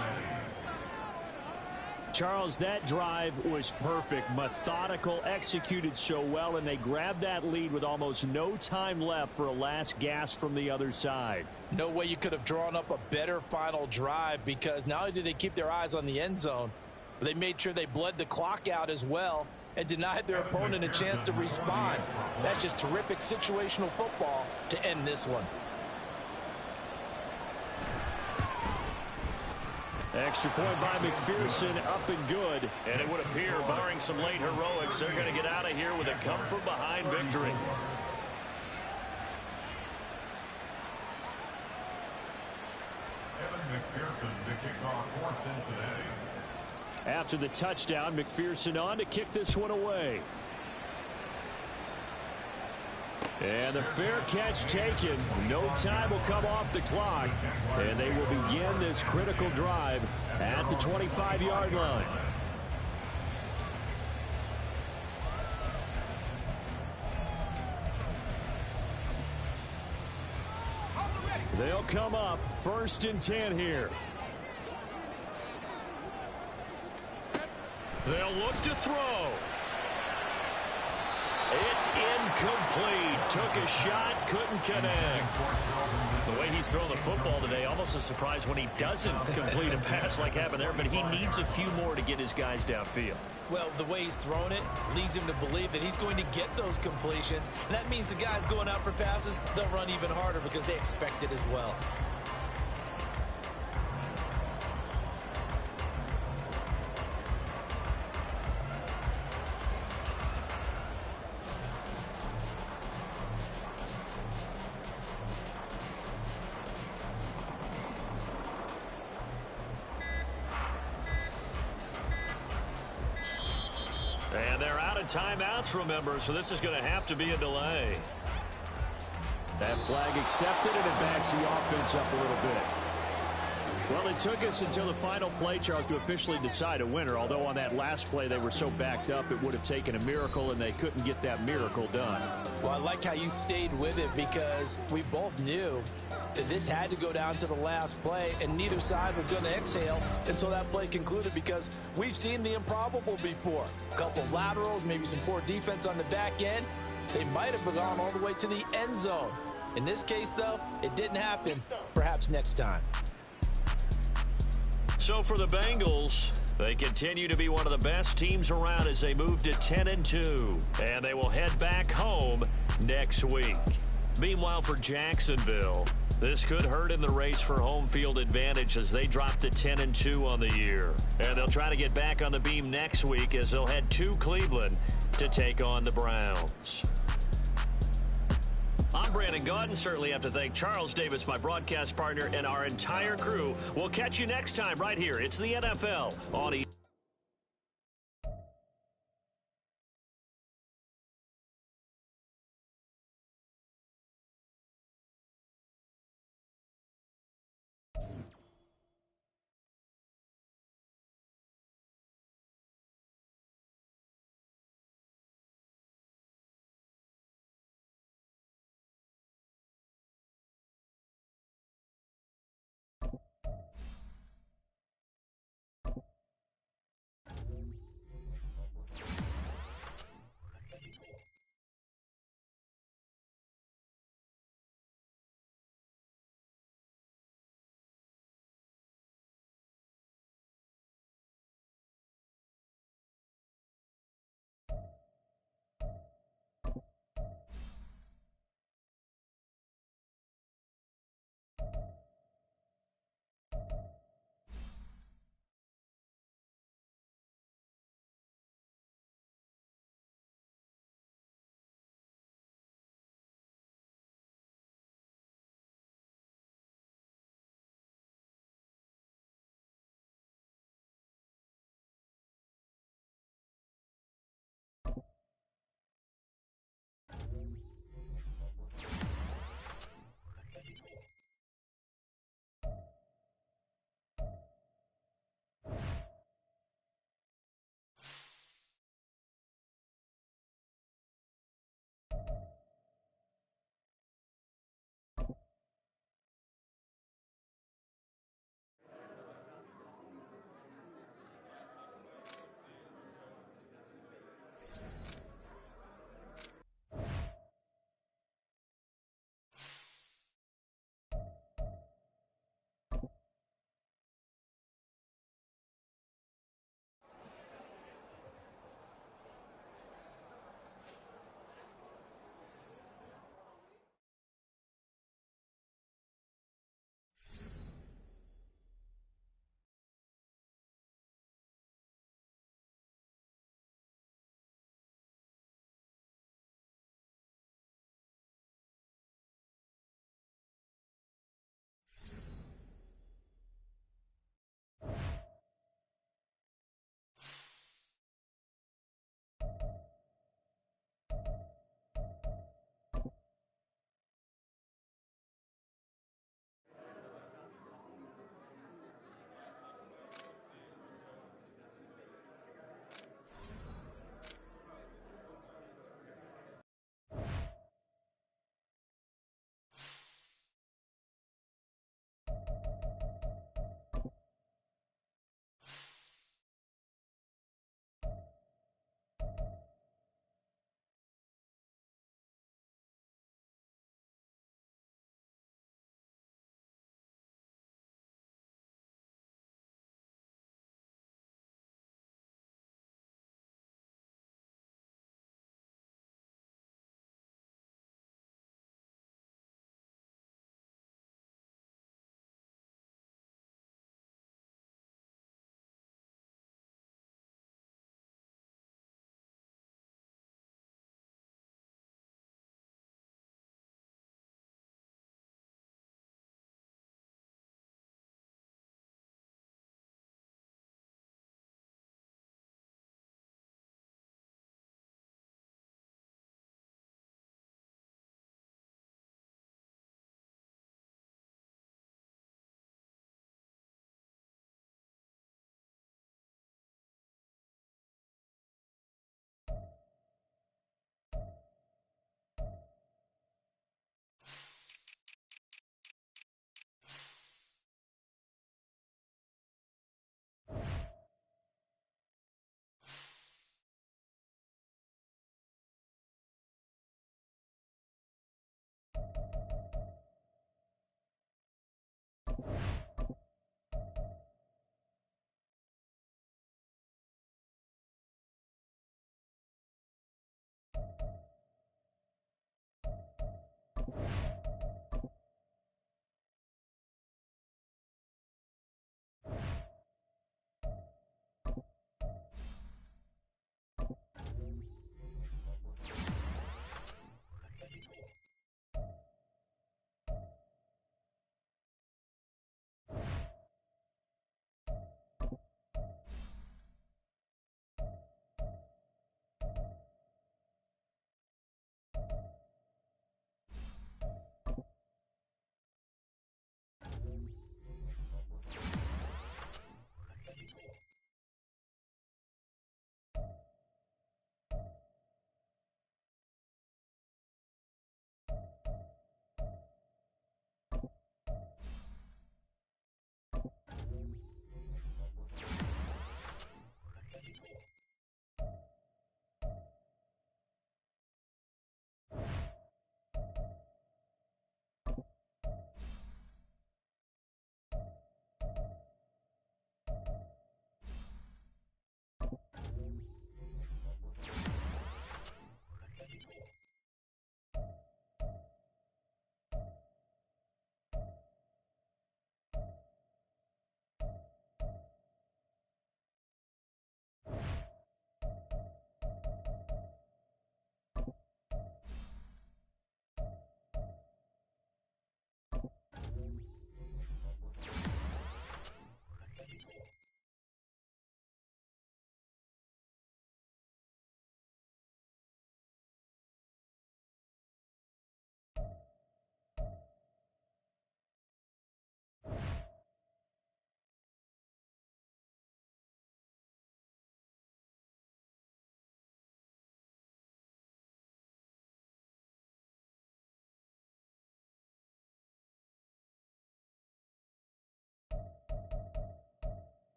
[SPEAKER 1] Charles, that drive was perfect, methodical, executed so well, and they grabbed that lead with almost no time left for a last gasp from the other side.
[SPEAKER 2] No way you could have drawn up a better final drive, because not only did they keep their eyes on the end zone, but they made sure they bled the clock out as well and denied their opponent a chance to respond. That's just terrific situational football to end this one.
[SPEAKER 1] Extra point by McPherson, up and good.
[SPEAKER 7] And it would appear, barring some late heroics, they're going to get out of here with a come-from-behind victory.
[SPEAKER 3] Evan McPherson, the kickoff for Cincinnati.
[SPEAKER 1] After the touchdown, McPherson on to kick this one away. And the fair catch taken. No time will come off the clock. And they will begin this critical drive at the 25-yard line. They'll come up 1st and 10 here.
[SPEAKER 7] They'll look to throw. It's incomplete. Took a shot, couldn't connect. The way he's thrown the football today, almost a surprise when he doesn't complete a pass like happened there, but he needs a few more to get his guys downfield.
[SPEAKER 5] Well, the way he's thrown it leads him to believe that he's going to get those completions. And that means the guys going out for passes, they'll run even harder because they expect it as well.
[SPEAKER 7] And they're out of timeouts, remember, so this is going to have to be a delay.
[SPEAKER 1] That flag accepted, and it backs the offense up a little bit. Well, it took us until the final play, Charles, to officially decide a winner, although on that last play they were so backed up it would have taken a miracle, and they couldn't get that miracle done.
[SPEAKER 2] Well, I like how you stayed with it, because we both knew that this had to go down to the last play, and neither side was going to exhale until that play concluded, because we've seen the improbable before. A couple of laterals, maybe some poor defense on the back end. They might have gone all the way to the end zone. In this case, though, it didn't happen. Perhaps next time.
[SPEAKER 7] So for the Bengals, they continue to be one of the best teams around as they move to 10-2, and they will head back home next week. Meanwhile, for Jacksonville, this could hurt in the race for home field advantage as they drop to 10-2 on the year. And they'll try to get back on the beam next week as they'll head to Cleveland to take on the Browns. I'm Brandon Gaudin. Certainly have to thank Charles Davis, my broadcast partner, and our entire crew. We'll catch you next time right here. It's the NFL on ESPN.